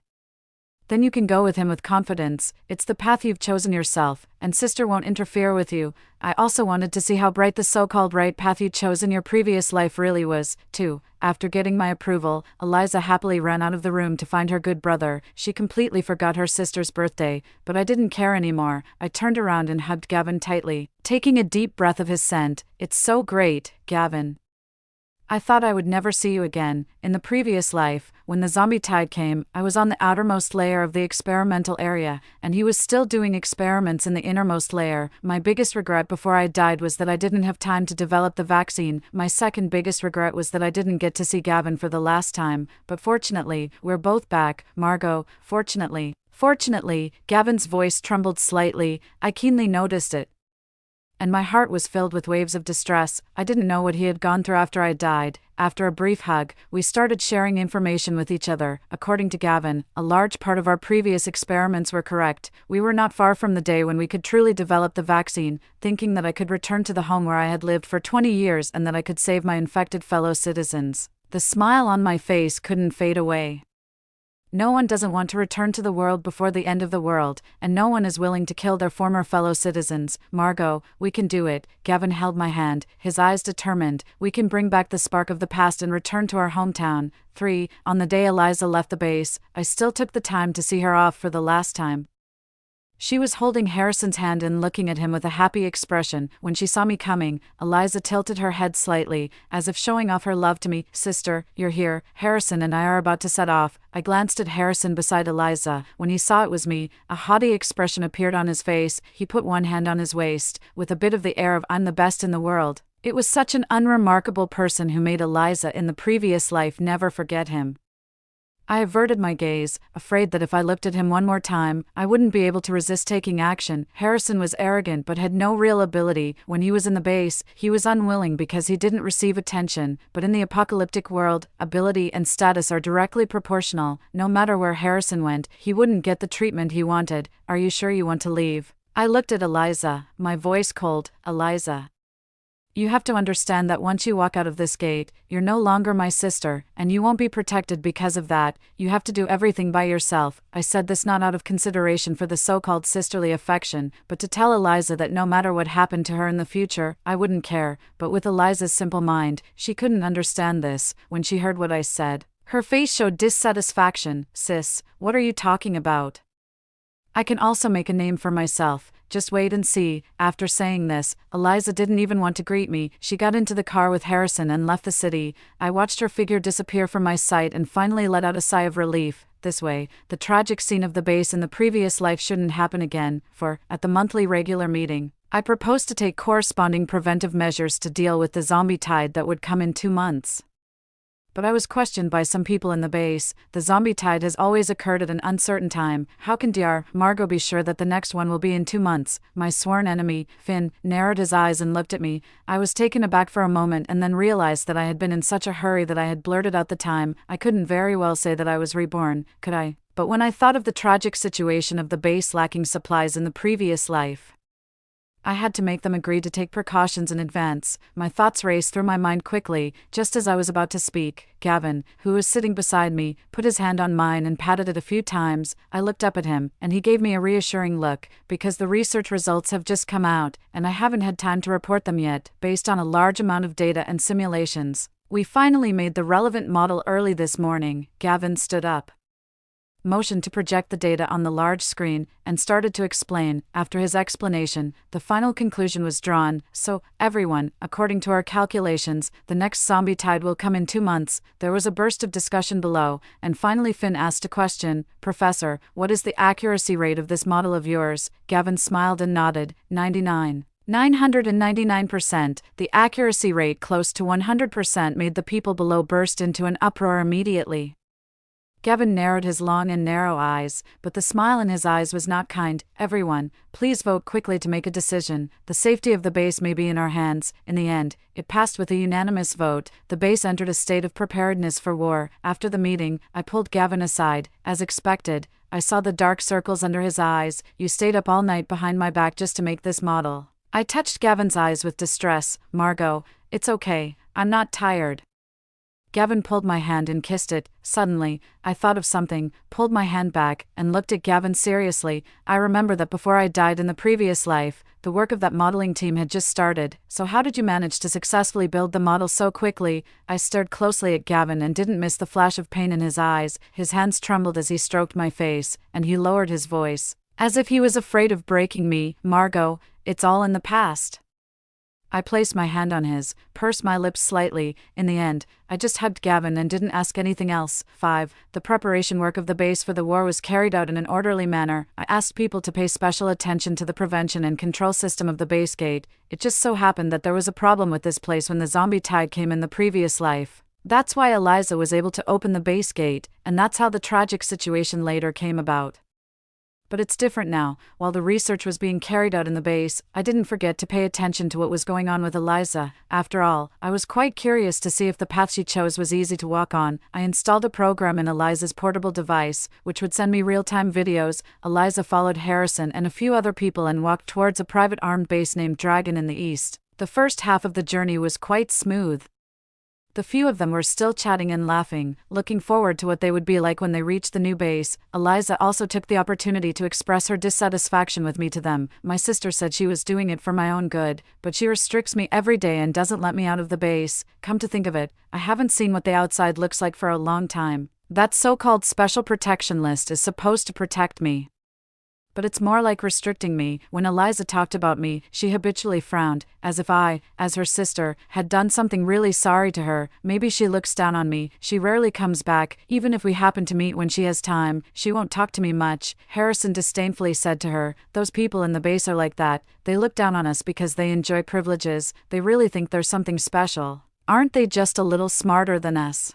"Then you can go with him with confidence. It's the path you've chosen yourself, and sister won't interfere with you." I also wanted to see how bright the so-called right path you chose in your previous life really was, too. After getting my approval, Eliza happily ran out of the room to find her good brother. She completely forgot her sister's birthday, but I didn't care anymore. I turned around and hugged Gavin tightly, taking a deep breath of his scent. "It's so great, Gavin. I thought I would never see you again." In the previous life, when the zombie tide came, I was on the outermost layer of the experimental area, and he was still doing experiments in the innermost layer. My biggest regret before I died was that I didn't have time to develop the vaccine. My second biggest regret was that I didn't get to see Gavin for the last time. But fortunately, we're both back, Margot. Fortunately, Gavin's voice trembled slightly. I keenly noticed it, and my heart was filled with waves of distress. I didn't know what he had gone through after I died. After a brief hug, we started sharing information with each other. According to Gavin, a large part of our previous experiments were correct. We were not far from the day when we could truly develop the vaccine, thinking that I could return to the home where I had lived for 20 years and that I could save my infected fellow citizens. The smile on my face couldn't fade away. No one doesn't want to return to the world before the end of the world, and no one is willing to kill their former fellow citizens. Margot, we can do it. Gavin held my hand, his eyes determined. We can bring back the spark of the past and return to our hometown. 3. On the day Eliza left the base, I still took the time to see her off for the last time. She was holding Harrison's hand and looking at him with a happy expression. When she saw me coming, Eliza tilted her head slightly, as if showing off her love to me. "Sister, you're here. Harrison and I are about to set off." I glanced at Harrison beside Eliza. When he saw it was me, a haughty expression appeared on his face. He put one hand on his waist, with a bit of the air of "I'm the best in the world." It was such an unremarkable person who made Eliza in the previous life never forget him. I averted my gaze, afraid that if I looked at him one more time, I wouldn't be able to resist taking action. Harrison was arrogant but had no real ability. When he was in the base, he was unwilling because he didn't receive attention. But in the apocalyptic world, ability and status are directly proportional. No matter where Harrison went, he wouldn't get the treatment he wanted. "Are you sure you want to leave?" I looked at Eliza, my voice cold. "Eliza, you have to understand that once you walk out of this gate, you're no longer my sister, and you won't be protected because of that. You have to do everything by yourself." I said this not out of consideration for the so-called sisterly affection, but to tell Eliza that no matter what happened to her in the future, I wouldn't care. But with Eliza's simple mind, she couldn't understand this. When she heard what I said, her face showed dissatisfaction. "Sis, what are you talking about? I can also make a name for myself. Just wait and see." After saying this, Eliza didn't even want to greet me. She got into the car with Harrison and left the city. I watched her figure disappear from my sight and finally let out a sigh of relief. This way, the tragic scene of the base in the previous life shouldn't happen again. At the monthly regular meeting, I proposed to take corresponding preventive measures to deal with the zombie tide that would come in 2 months. But I was questioned by some people in the base. The zombie tide has always occurred at an uncertain time. How can Dr. Margot be sure that the next one will be in 2 months? My sworn enemy, Finn, narrowed his eyes and looked at me. I was taken aback for a moment and then realized that I had been in such a hurry that I had blurted out the time. I couldn't very well say that I was reborn, could I? But when I thought of the tragic situation of the base lacking supplies in the previous life, I had to make them agree to take precautions in advance. My thoughts raced through my mind quickly. Just as I was about to speak, Gavin, who was sitting beside me, put his hand on mine and patted it a few times. I looked up at him, and he gave me a reassuring look. "Because the research results have just come out, and I haven't had time to report them yet. Based on a large amount of data and simulations, we finally made the relevant model early this morning." Gavin stood up. motioned to project the data on the large screen, and started to explain. After his explanation, the final conclusion was drawn. So, everyone, according to our calculations, the next zombie tide will come in 2 months. There was a burst of discussion below, and finally Finn asked a question. Professor, what is the accuracy rate of this model of yours? Gavin smiled and nodded. 999%. The accuracy rate close to 100% made the people below burst into an uproar immediately. Gavin narrowed his long and narrow eyes, but the smile in his eyes was not kind. Everyone, please vote quickly to make a decision. The safety of the base may be in our hands. In the end, it passed with a unanimous vote. The base entered a state of preparedness for war. After the meeting, I pulled Gavin aside. As expected, I saw the dark circles under his eyes. You stayed up all night behind my back just to make this model. I touched Gavin's eyes with distress. Margot, it's okay, I'm not tired. Gavin pulled my hand and kissed it. Suddenly, I thought of something, pulled my hand back, and looked at Gavin seriously. I remember that before I died in the previous life, the work of that modeling team had just started. So how did you manage to successfully build the model so quickly? I stared closely at Gavin and didn't miss the flash of pain in his eyes. His hands trembled as he stroked my face, and he lowered his voice, as if he was afraid of breaking me. Margot, it's all in the past. I placed my hand on his, pursed my lips slightly. In the end, I just hugged Gavin and didn't ask anything else. 5. The preparation work of the base for the war was carried out in an orderly manner. I asked people to pay special attention to the prevention and control system of the base gate. It just so happened that there was a problem with this place when the zombie tide came in the previous life. That's why Eliza was able to open the base gate, and that's how the tragic situation later came about. But it's different now. While the research was being carried out in the base, I didn't forget to pay attention to what was going on with Eliza. After all, I was quite curious to see if the path she chose was easy to walk on. I installed a program in Eliza's portable device, which would send me real-time videos. Eliza followed Harrison and a few other people and walked towards a private armed base named Dragon in the east. The first half of the journey was quite smooth. The few of them were still chatting and laughing, looking forward to what they would be like when they reached the new base. Eliza also took the opportunity to express her dissatisfaction with me to them. My sister said she was doing it for my own good, but she restricts me every day and doesn't let me out of the base. Come to think of it, I haven't seen what the outside looks like for a long time. That so-called special protection list is supposed to protect me, but it's more like restricting me. When Eliza talked about me, she habitually frowned, as if I, as her sister, had done something really sorry to her. Maybe she looks down on me. She rarely comes back. Even if we happen to meet when she has time, she won't talk to me much. Harrison disdainfully said to her, those people in the base are like that. They look down on us because they enjoy privileges. They really think they're something special. Aren't they just a little smarter than us?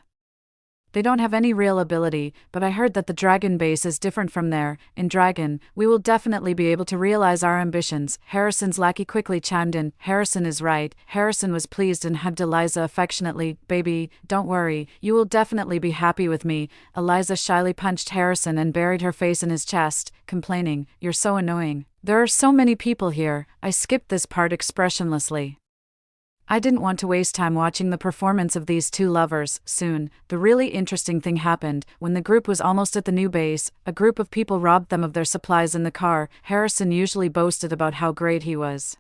They don't have any real ability, but I heard that the Dragon base is different from there. In Dragon, we will definitely be able to realize our ambitions. Harrison's lackey quickly chimed in. Harrison is right. Harrison was pleased and hugged Eliza affectionately. Baby, don't worry, you will definitely be happy with me. Eliza shyly punched Harrison and buried her face in his chest, complaining, you're so annoying. There are so many people here. I skipped this part expressionlessly. I didn't want to waste time watching the performance of these two lovers. Soon, the really interesting thing happened. When the group was almost at the new base, a group of people robbed them of their supplies in the car. Harrison usually boasted about how great he was,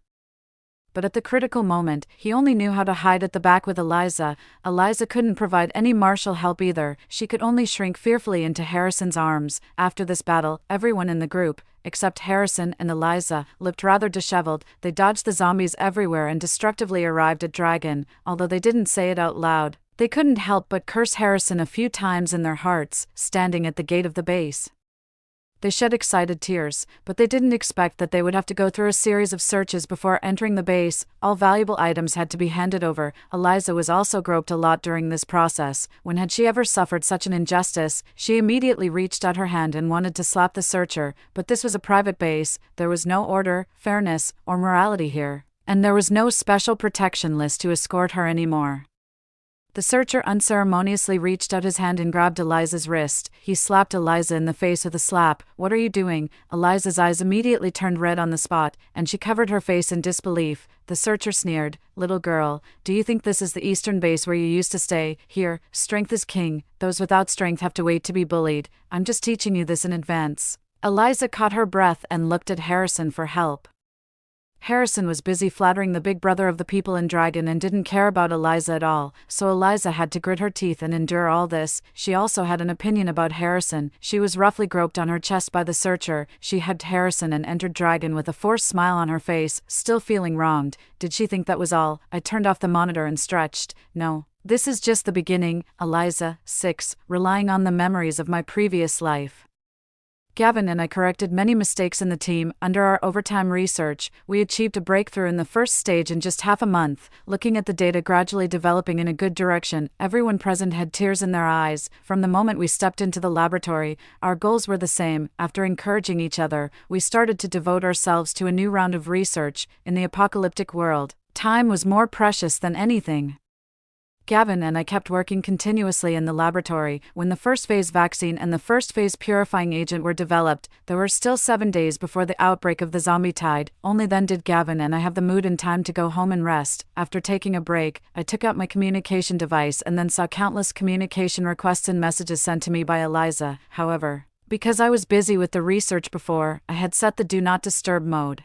but at the critical moment, he only knew how to hide at the back with Eliza. Eliza couldn't provide any martial help either. She could only shrink fearfully into Harrison's arms. After this battle, everyone in the group, except Harrison and Eliza, looked rather disheveled. They dodged the zombies everywhere and destructively arrived at Dragon. Although they didn't say it out loud, they couldn't help but curse Harrison a few times in their hearts. Standing at the gate of the base, they shed excited tears, but they didn't expect that they would have to go through a series of searches before entering the base. All valuable items had to be handed over. Eliza was also groped a lot during this process. When had she ever suffered such an injustice? She immediately reached out her hand and wanted to slap the searcher, but this was a private base. There was no order, fairness, or morality here, and there was no special protection list to escort her anymore. The searcher unceremoniously reached out his hand and grabbed Eliza's wrist. He slapped Eliza in the face with a slap. What are you doing? Eliza's eyes immediately turned red on the spot, and she covered her face in disbelief. The searcher sneered. Little girl, do you think this is the eastern base where you used to stay? Here, strength is king. Those without strength have to wait to be bullied. I'm just teaching you this in advance. Eliza caught her breath and looked at Harrison for help. Harrison was busy flattering the big brother of the people in Dragon and didn't care about Eliza at all, so Eliza had to grit her teeth and endure all this. She also had an opinion about Harrison. She was roughly groped on her chest by the searcher. She hugged Harrison and entered Dragon with a forced smile on her face, still feeling wronged. Did she think that was all? I turned off the monitor and stretched. No. This is just the beginning. Eliza, 6, relying on the memories of my previous life. Gavin and I corrected many mistakes in the team. Under our overtime research, we achieved a breakthrough in the first stage in just half a month. Looking at the data gradually developing in a good direction, everyone present had tears in their eyes. From the moment we stepped into the laboratory, our goals were the same. After encouraging each other, we started to devote ourselves to a new round of research. In the apocalyptic world, time was more precious than anything. Gavin and I kept working continuously in the laboratory. When the first phase vaccine and the first phase purifying agent were developed, there were still 7 days before the outbreak of the zombie tide. Only then did Gavin and I have the mood and time to go home and rest. After taking a break, I took out my communication device and then saw countless communication requests and messages sent to me by Eliza. However, because I was busy with the research before, I had set the do not disturb mode.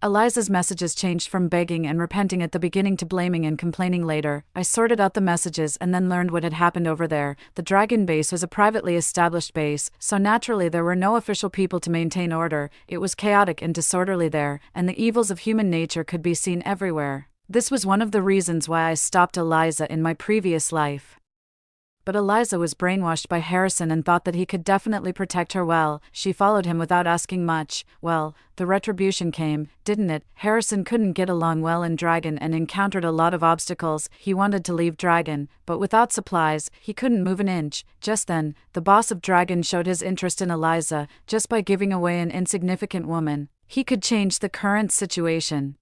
Eliza's messages changed from begging and repenting at the beginning to blaming and complaining later. I sorted out the messages and then learned what had happened over there. The Dragon base was a privately established base, so naturally there were no official people to maintain order. It was chaotic and disorderly there, and the evils of human nature could be seen everywhere. This was one of the reasons why I stopped Eliza in my previous life. But Eliza was brainwashed by Harrison and thought that he could definitely protect her well. She followed him without asking much. Well, the retribution came, didn't it? Harrison couldn't get along well in Dragon and encountered a lot of obstacles. He wanted to leave Dragon, but without supplies, he couldn't move an inch. Just then, the boss of Dragon showed his interest in Eliza. Just by giving away an insignificant woman, he could change the current situation.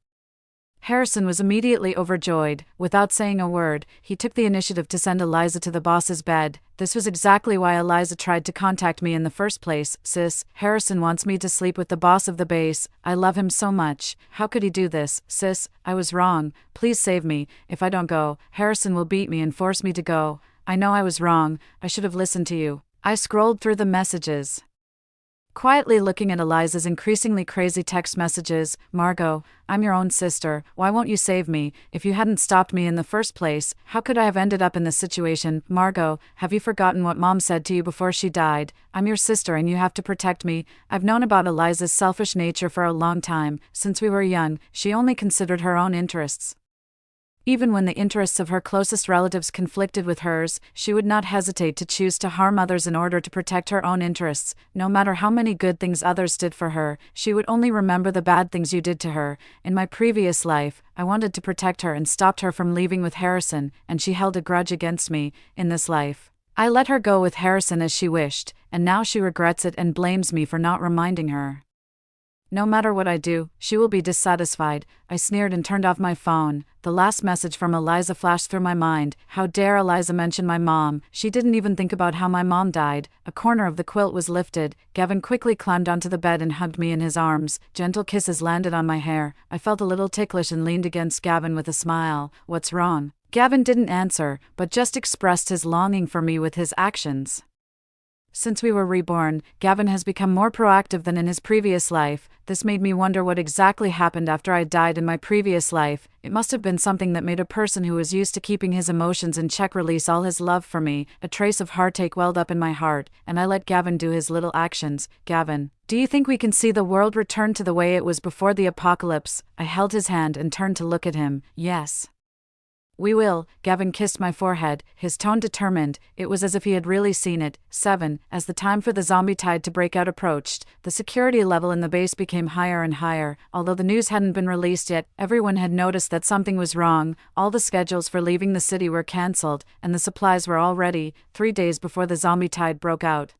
Harrison was immediately overjoyed. Without saying a word, he took the initiative to send Eliza to the boss's bed. This was exactly why Eliza tried to contact me in the first place. Sis, Harrison wants me to sleep with the boss of the base. I love him so much. How could he do this? Sis, I was wrong. Please save me. If I don't go, Harrison will beat me and force me to go. I know I was wrong. I should have listened to you. I scrolled through the messages, quietly looking at Eliza's increasingly crazy text messages. Margot, I'm your own sister. Why won't you save me? If you hadn't stopped me in the first place, how could I have ended up in this situation? Margot, have you forgotten what Mom said to you before she died? I'm your sister and you have to protect me. I've known about Eliza's selfish nature for a long time. Since we were young, she only considered her own interests. Even when the interests of her closest relatives conflicted with hers, she would not hesitate to choose to harm others in order to protect her own interests. No matter how many good things others did for her, she would only remember the bad things you did to her. In my previous life, I wanted to protect her and stopped her from leaving with Harrison, and she held a grudge against me. In this life, I let her go with Harrison as she wished, and now she regrets it and blames me for not reminding her. No matter what I do, she will be dissatisfied. I sneered and turned off my phone. The last message from Eliza flashed through my mind. How dare Eliza mention my mom? She didn't even think about how my mom died. A corner of the quilt was lifted. Gavin quickly climbed onto the bed and hugged me in his arms. Gentle kisses landed on my hair. I felt a little ticklish and leaned against Gavin with a smile. What's wrong? Gavin didn't answer, but just expressed his longing for me with his actions. Since we were reborn, Gavin has become more proactive than in his previous life. This made me wonder what exactly happened after I died in my previous life. It must have been something that made a person who was used to keeping his emotions in check release all his love for me. A trace of heartache welled up in my heart, and I let Gavin do his little actions. Gavin, do you think we can see the world return to the way it was before the apocalypse? I held his hand and turned to look at him. Yes. We will. Gavin kissed my forehead, his tone determined. It was as if he had really seen it. 7. As the time for the zombie tide to break out approached, the security level in the base became higher and higher. Although the news hadn't been released yet, everyone had noticed that something was wrong. All the schedules for leaving the city were cancelled, and the supplies were all ready. 3 days before the zombie tide broke out,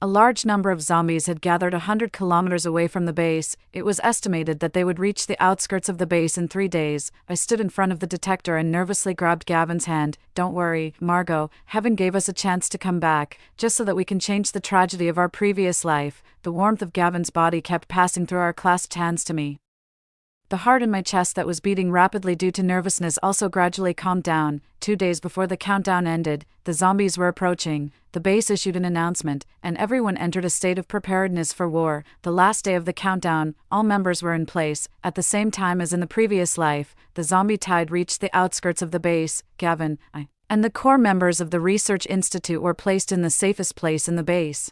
a large number of zombies had gathered 100 kilometers away from the base. It was estimated that they would reach the outskirts of the base in 3 days. I stood in front of the detector and nervously grabbed Gavin's hand. Don't worry, Margot. Heaven gave us a chance to come back, just so that we can change the tragedy of our previous life. The warmth of Gavin's body kept passing through our clasped hands to me. The heart in my chest that was beating rapidly due to nervousness also gradually calmed down. 2 days before the countdown ended, the zombies were approaching. The base issued an announcement, and everyone entered a state of preparedness for war. The last day of the countdown, all members were in place. At the same time as in the previous life, the zombie tide reached the outskirts of the base. Gavin, I, and the core members of the Research Institute were placed in the safest place in the base.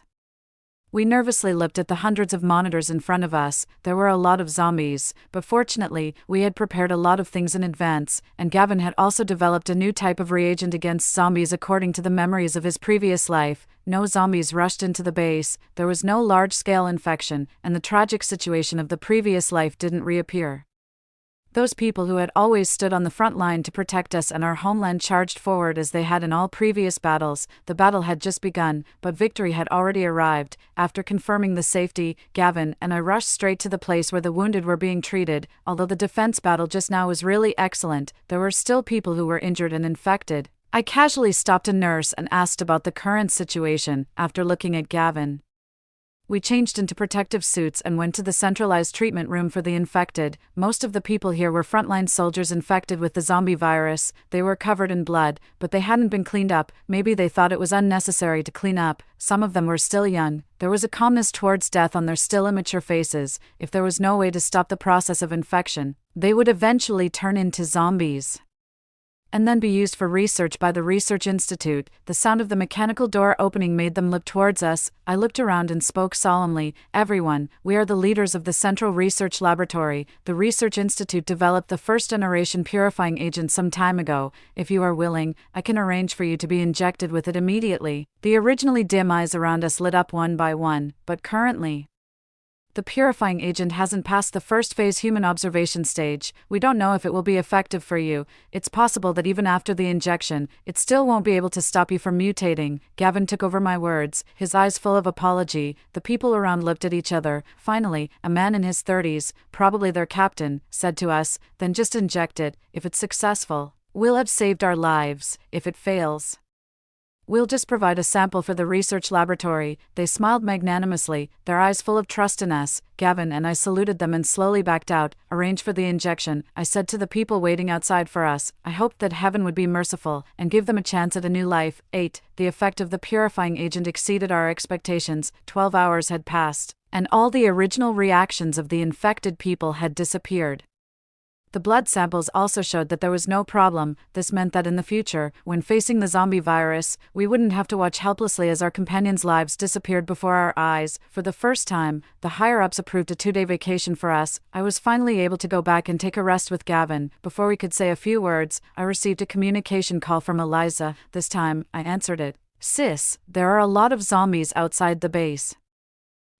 We nervously looked at the hundreds of monitors in front of us. There were a lot of zombies, but fortunately, we had prepared a lot of things in advance, and Gavin had also developed a new type of reagent against zombies according to the memories of his previous life. No zombies rushed into the base, there was no large-scale infection, and the tragic situation of the previous life didn't reappear. Those people who had always stood on the front line to protect us and our homeland charged forward as they had in all previous battles. The battle had just begun, but victory had already arrived. After confirming the safety, Gavin and I rushed straight to the place where the wounded were being treated. Although the defense battle just now was really excellent, there were still people who were injured and infected. I casually stopped a nurse and asked about the current situation. After looking at Gavin, we changed into protective suits and went to the centralized treatment room for the infected. Most of the people here were frontline soldiers infected with the zombie virus. They were covered in blood, but they hadn't been cleaned up. Maybe they thought it was unnecessary to clean up. Some of them were still young. There was a calmness towards death on their still immature faces. If there was no way to stop the process of infection, they would eventually turn into zombies and then be used for research by the Research Institute. The sound of the mechanical door opening made them look towards us. I looked around and spoke solemnly. Everyone, we are the leaders of the Central Research Laboratory. The Research Institute developed the first-generation purifying agent some time ago. If you are willing, I can arrange for you to be injected with it immediately. The originally dim eyes around us lit up one by one, but currently, the purifying agent hasn't passed the first phase human observation stage. We don't know if it will be effective for you. It's possible that even after the injection, it still won't be able to stop you from mutating. Gavin took over my words, his eyes full of apology. The people around looked at each other. Finally, a man in his 30s, probably their captain, said to us, "Then just inject it. If it's successful, we'll have saved our lives. If it fails, we'll just provide a sample for the research laboratory." They smiled magnanimously, their eyes full of trust in us. Gavin and I saluted them and slowly backed out. "Arrange for the injection," I said to the people waiting outside for us. I hoped that heaven would be merciful and give them a chance at a new life. 8. The effect of the purifying agent exceeded our expectations. 12 hours had passed, and all the original reactions of the infected people had disappeared. The blood samples also showed that there was no problem. This meant that in the future, when facing the zombie virus, we wouldn't have to watch helplessly as our companions' lives disappeared before our eyes. For the first time, the higher-ups approved a 2-day vacation for us. I was finally able to go back and take a rest with Gavin. Before we could say a few words, I received a communication call from Eliza. This time, I answered it. "Sis, there are a lot of zombies outside the base.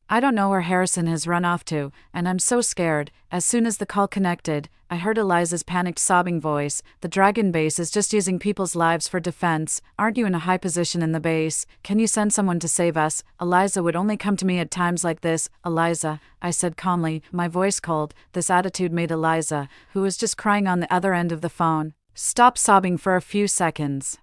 I don't know where Harrison has run off to, and I'm so scared." As soon as the call connected, I heard Eliza's panicked sobbing voice. "The Dragon base is just using people's lives for defense. Aren't you in a high position in the base? Can you send someone to save us?" Eliza would only come to me at times like this. "Eliza," I said calmly, my voice cold. This attitude made Eliza, who was just crying on the other end of the phone, stop sobbing for a few seconds.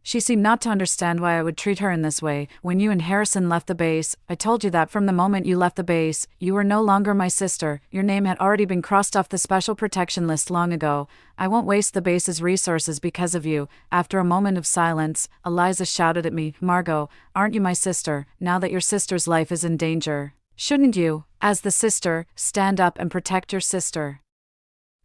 She seemed not to understand why I would treat her in this way. "When you and Harrison left the base, I told you that from the moment you left the base, you were no longer my sister. Your name had already been crossed off the special protection list long ago. I won't waste the base's resources because of you." After a moment of silence, Eliza shouted at me, "Margot, aren't you my sister? Now that your sister's life is in danger, shouldn't you, as the sister, stand up and protect your sister?"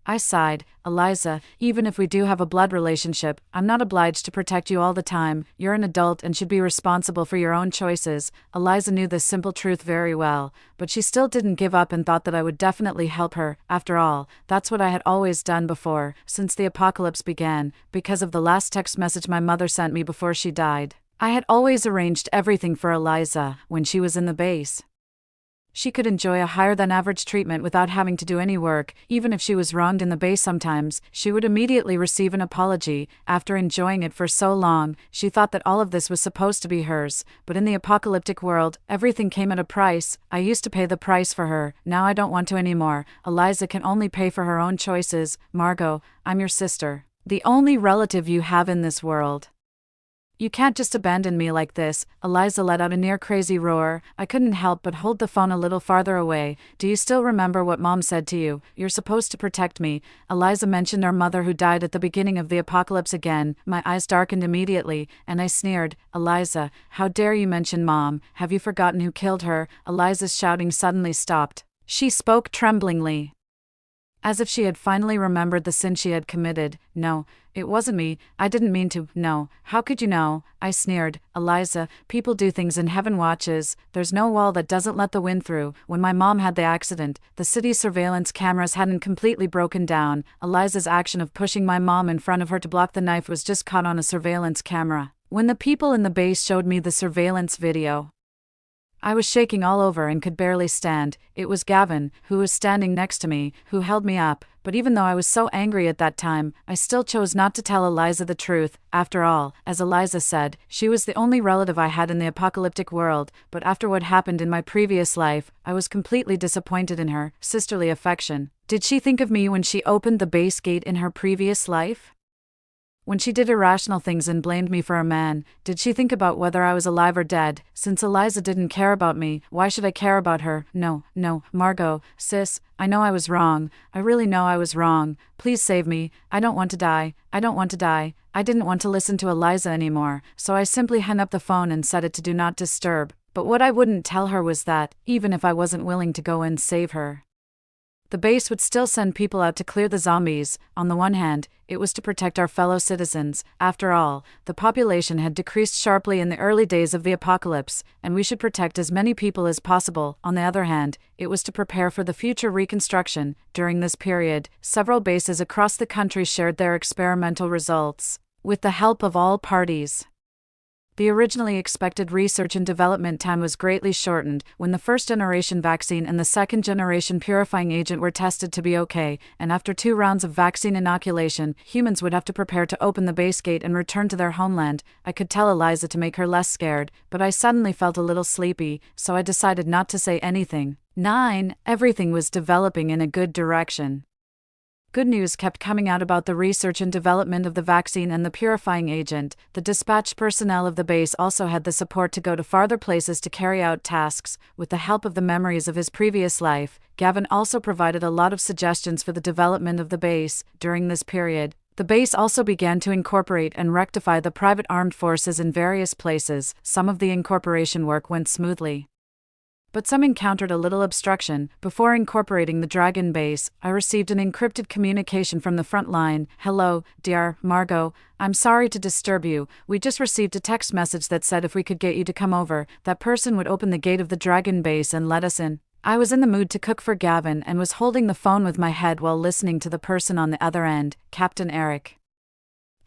I sighed. "Eliza, even if we do have a blood relationship, I'm not obliged to protect you all the time. You're an adult and should be responsible for your own choices." Eliza knew this simple truth very well, but she still didn't give up and thought that I would definitely help her. After all, that's what I had always done before, since the apocalypse began. Because of the last text message my mother sent me before she died, I had always arranged everything for Eliza when she was in the base. She could enjoy a higher-than-average treatment without having to do any work. Even if she was wronged in the base sometimes, she would immediately receive an apology. After enjoying it for so long, she thought that all of this was supposed to be hers. But in the apocalyptic world, everything came at a price. I used to pay the price for her. Now I don't want to anymore. Eliza can only pay for her own choices. "Margot, I'm your sister, the only relative you have in this world. You can't just abandon me like this. Eliza let out a near-crazy roar. I couldn't help but hold the phone a little farther away. Do you still remember what Mom said to you? You're supposed to protect me. Eliza mentioned our mother who died at the beginning of the apocalypse again. My eyes darkened immediately, and I sneered. Eliza, how dare you mention Mom? Have you forgotten who killed her? Eliza's shouting suddenly stopped. She spoke tremblingly, as if she had finally remembered the sin she had committed. No, it wasn't me. I didn't mean to. No, how could you know? I sneered. Eliza, people do things and heaven watches. There's no wall that doesn't let the wind through. When my mom had the accident, the city's surveillance cameras hadn't completely broken down. Eliza's action of pushing my mom in front of her to block the knife was just caught on a surveillance camera. When the people in the base showed me the surveillance video, I was shaking all over and could barely stand. It was Gavin, who was standing next to me, who held me up, but even though I was so angry at that time, I still chose not to tell Eliza the truth. After all, as Eliza said, she was the only relative I had in the apocalyptic world, but after what happened in my previous life, I was completely disappointed in her sisterly affection. Did she think of me when she opened the base gate in her previous life? When she did irrational things and blamed me for a man, did she think about whether I was alive or dead? Since Eliza didn't care about me, why should I care about her? No, Margot, sis, I know I was wrong. I really know I was wrong. Please save me. I don't want to die. I don't want to die. I didn't want to listen to Eliza anymore, so I simply hung up the phone and set it to do not disturb. But what I wouldn't tell her was that, even if I wasn't willing to go and save her, the base would still send people out to clear the zombies. On the one hand, it was to protect our fellow citizens. After all, the population had decreased sharply in the early days of the apocalypse, and we should protect as many people as possible. On the other hand, it was to prepare for the future reconstruction. During this period, several bases across the country shared their experimental results, with the help of all parties. The originally expected research and development time was greatly shortened when the first-generation vaccine and the second-generation purifying agent were tested to be okay, and after 2 rounds of vaccine inoculation, humans would have to prepare to open the base gate and return to their homeland. I could tell Eliza to make her less scared, but I suddenly felt a little sleepy, so I decided not to say anything. 9. Everything was developing in a good direction. Good news kept coming out about the research and development of the vaccine and the purifying agent. The dispatched personnel of the base also had the support to go to farther places to carry out tasks. With the help of the memories of his previous life, Gavin also provided a lot of suggestions for the development of the base. During this period, the base also began to incorporate and rectify the private armed forces in various places. Some of the incorporation work went smoothly, but some encountered a little obstruction. Before incorporating the Dragon base, I received an encrypted communication from the front line. Hello, dear Margot. I'm sorry to disturb you. We just received a text message that said if we could get you to come over, that person would open the gate of the Dragon base and let us in. I was in the mood to cook for Gavin and was holding the phone with my head while listening to the person on the other end, Captain Eric.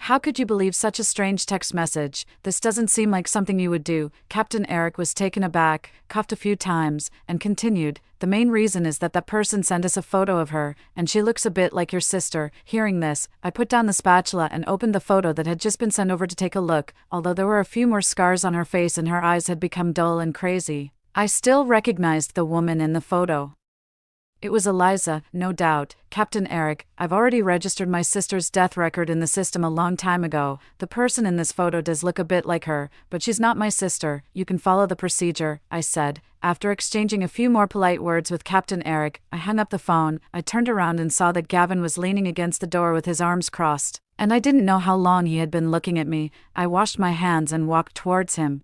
How could you believe such a strange text message? This doesn't seem like something you would do. Captain Eric was taken aback, coughed a few times, and continued. The main reason is that person sent us a photo of her, and she looks a bit like your sister. Hearing this, I put down the spatula and opened the photo that had just been sent over to take a look. Although there were a few more scars on her face and her eyes had become dull and crazy, I still recognized the woman in the photo. It was Eliza, no doubt. Captain Eric, I've already registered my sister's death record in the system a long time ago. The person in this photo does look a bit like her, but she's not my sister. You can follow the procedure, I said. After exchanging a few more polite words with Captain Eric, I hung up the phone. I turned around and saw that Gavin was leaning against the door with his arms crossed, and I didn't know how long he had been looking at me. I washed my hands and walked towards him.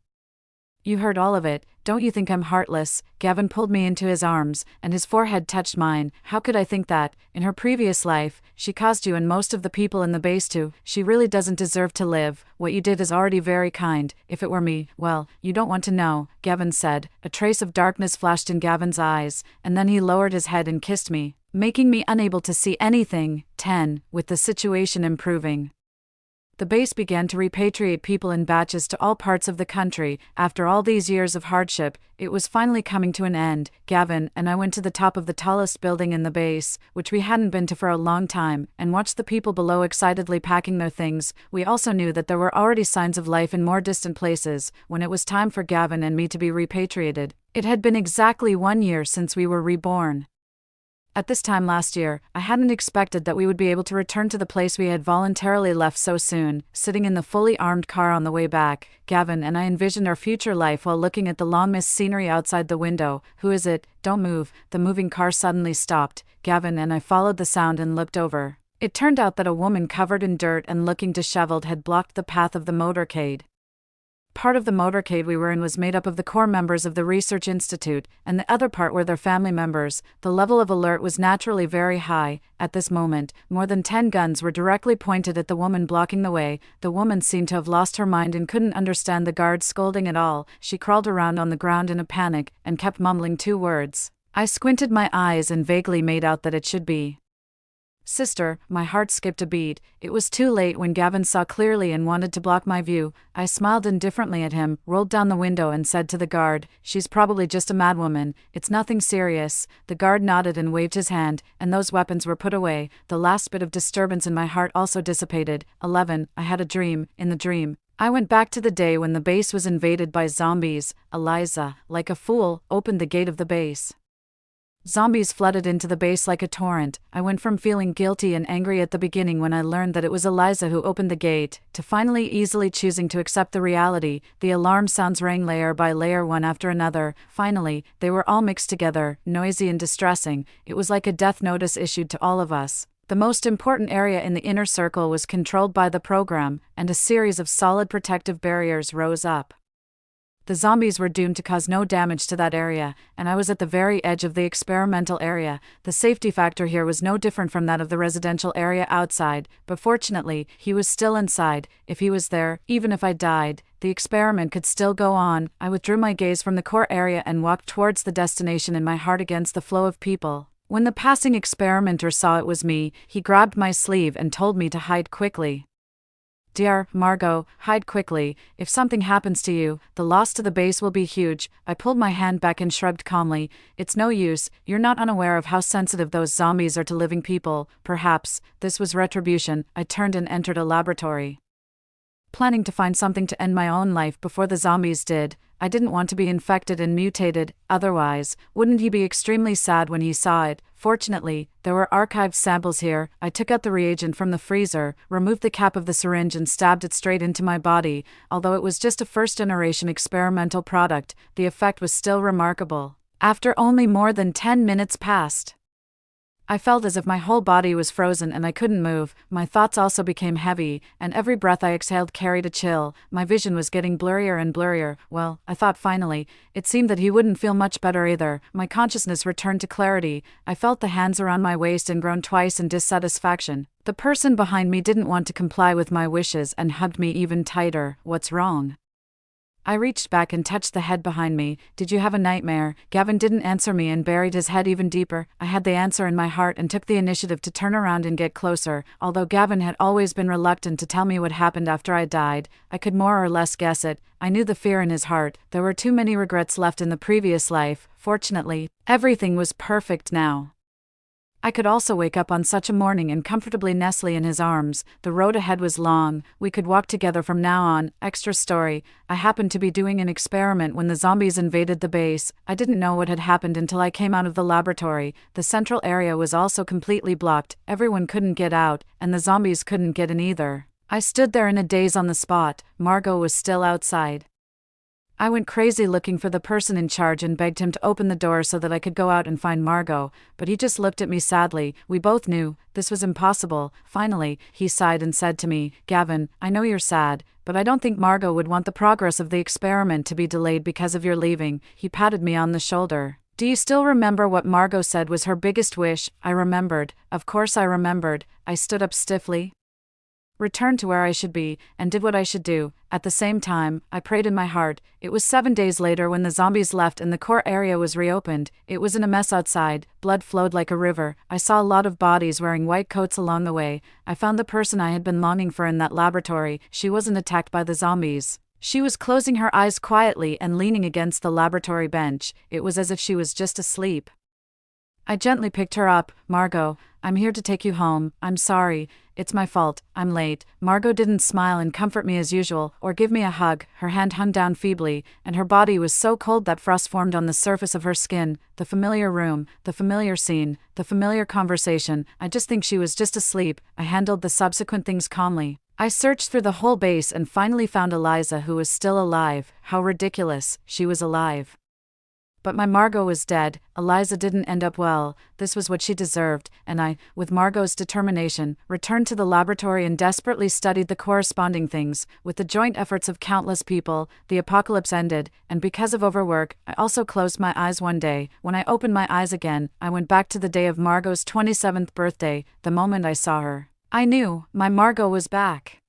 You heard all of it. Don't you think I'm heartless? Gavin pulled me into his arms, and his forehead touched mine. How could I think that? In her previous life, she caused you and most of the people in the base to. She really doesn't deserve to live. What you did is already very kind. If it were me, well, you don't want to know, Gavin said. A trace of darkness flashed in Gavin's eyes, and then he lowered his head and kissed me, making me unable to see anything. 10. With the situation improving, the base began to repatriate people in batches to all parts of the country. After all these years of hardship, it was finally coming to an end. Gavin and I went to the top of the tallest building in the base, which we hadn't been to for a long time, and watched the people below excitedly packing their things. We also knew that there were already signs of life in more distant places. When it was time for Gavin and me to be repatriated, it had been exactly 1 year since we were reborn. At this time last year, I hadn't expected that we would be able to return to the place we had voluntarily left so soon. Sitting in the fully armed car on the way back, Gavin and I envisioned our future life while looking at the long-missed scenery outside the window. "Who is it? Don't move." The moving car suddenly stopped. Gavin and I followed the sound and looked over. It turned out that a woman covered in dirt and looking disheveled had blocked the path of the motorcade. Part of the motorcade we were in was made up of the core members of the research institute, and the other part were their family members. The level of alert was naturally very high. At this moment, more than 10 guns were directly pointed at the woman blocking the way. The woman seemed to have lost her mind and couldn't understand the guards scolding at all. She crawled around on the ground in a panic, and kept mumbling 2 words. I squinted my eyes and vaguely made out that it should be "Sister." My heart skipped a beat. It was too late when Gavin saw clearly and wanted to block my view. I smiled indifferently at him, rolled down the window and said to the guard, "She's probably just a madwoman. It's nothing serious." The guard nodded and waved his hand, and those weapons were put away. The last bit of disturbance in my heart also dissipated. 11. I had a dream. In the dream, I went back to the day when the base was invaded by zombies. Eliza, like a fool, opened the gate of the base. Zombies flooded into the base like a torrent. I went from feeling guilty and angry at the beginning when I learned that it was Eliza who opened the gate, to finally easily choosing to accept the reality. The alarm sounds rang layer by layer, one after another. Finally, they were all mixed together, noisy and distressing. It was like a death notice issued to all of us. The most important area in the inner circle was controlled by the program, and a series of solid protective barriers rose up. The zombies were doomed to cause no damage to that area, and I was at the very edge of the experimental area. The safety factor here was no different from that of the residential area outside, but fortunately, he was still inside. If he was there, even if I died, the experiment could still go on. I withdrew my gaze from the core area and walked towards the destination, in my heart against the flow of people. When the passing experimenter saw it was me, he grabbed my sleeve and told me to hide quickly. "Dear Margot, hide quickly. If something happens to you, the loss to the base will be huge." I pulled my hand back and shrugged calmly. "It's no use. You're not unaware of how sensitive those zombies are to living people." Perhaps this was retribution. I turned and entered a laboratory, planning to find something to end my own life before the zombies did. I didn't want to be infected and mutated, otherwise, wouldn't he be extremely sad when he saw it? Fortunately, there were archived samples here. I took out the reagent from the freezer, removed the cap of the syringe and stabbed it straight into my body. Although it was just a first-generation experimental product, the effect was still remarkable. After only more than 10 minutes passed, I felt as if my whole body was frozen and I couldn't move. My thoughts also became heavy, and every breath I exhaled carried a chill. My vision was getting blurrier and blurrier. Well, I thought finally. It seemed that he wouldn't feel much better either. My consciousness returned to clarity. I felt the hands around my waist and groaned twice in dissatisfaction. The person behind me didn't want to comply with my wishes and hugged me even tighter. "What's wrong?" I reached back and touched the head behind me. "Did you have a nightmare?" Gavin didn't answer me and buried his head even deeper. I had the answer in my heart and took the initiative to turn around and get closer. Although Gavin had always been reluctant to tell me what happened after I died, I could more or less guess it. I knew the fear in his heart. There were too many regrets left in the previous life. Fortunately, everything was perfect now. I could also wake up on such a morning and comfortably nestle in his arms. The road ahead was long. We could walk together from now on. Extra story. I happened to be doing an experiment when the zombies invaded the base. I didn't know what had happened until I came out of the laboratory. The central area was also completely blocked. Everyone couldn't get out, and the zombies couldn't get in either. I stood there in a daze on the spot. Margot was still outside. I went crazy looking for the person in charge and begged him to open the door so that I could go out and find Margot, but he just looked at me sadly. We both knew this was impossible. Finally, he sighed and said to me, "Gavin, I know you're sad, but I don't think Margot would want the progress of the experiment to be delayed because of your leaving." He patted me on the shoulder. "Do you still remember what Margot said was her biggest wish?" I remembered. Of course I remembered. I stood up stiffly, returned to where I should be, and did what I should do. At the same time, I prayed in my heart. It was 7 days later when the zombies left and the core area was reopened. It was in a mess outside. Blood flowed like a river. I saw a lot of bodies wearing white coats along the way. I found the person I had been longing for in that laboratory. She wasn't attacked by the zombies. She was closing her eyes quietly and leaning against the laboratory bench. It was as if she was just asleep. I gently picked her up. Margot, I'm here to take you home. I'm sorry. It's my fault. I'm late. Margot didn't smile and comfort me as usual, or give me a hug. Her hand hung down feebly, and her body was so cold that frost formed on the surface of her skin. The familiar room, the familiar scene, the familiar conversation. I just think she was just asleep. I handled the subsequent things calmly. I searched through the whole base and finally found Eliza, who was still alive. How ridiculous. She was alive. But my Margot was dead. Eliza didn't end up well. This was what she deserved, and I, with Margot's determination, returned to the laboratory and desperately studied the corresponding things. With the joint efforts of countless people, the apocalypse ended, and because of overwork, I also closed my eyes one day. When I opened my eyes again, I went back to the day of Margot's 27th birthday, the moment I saw her. I knew, my Margot was back.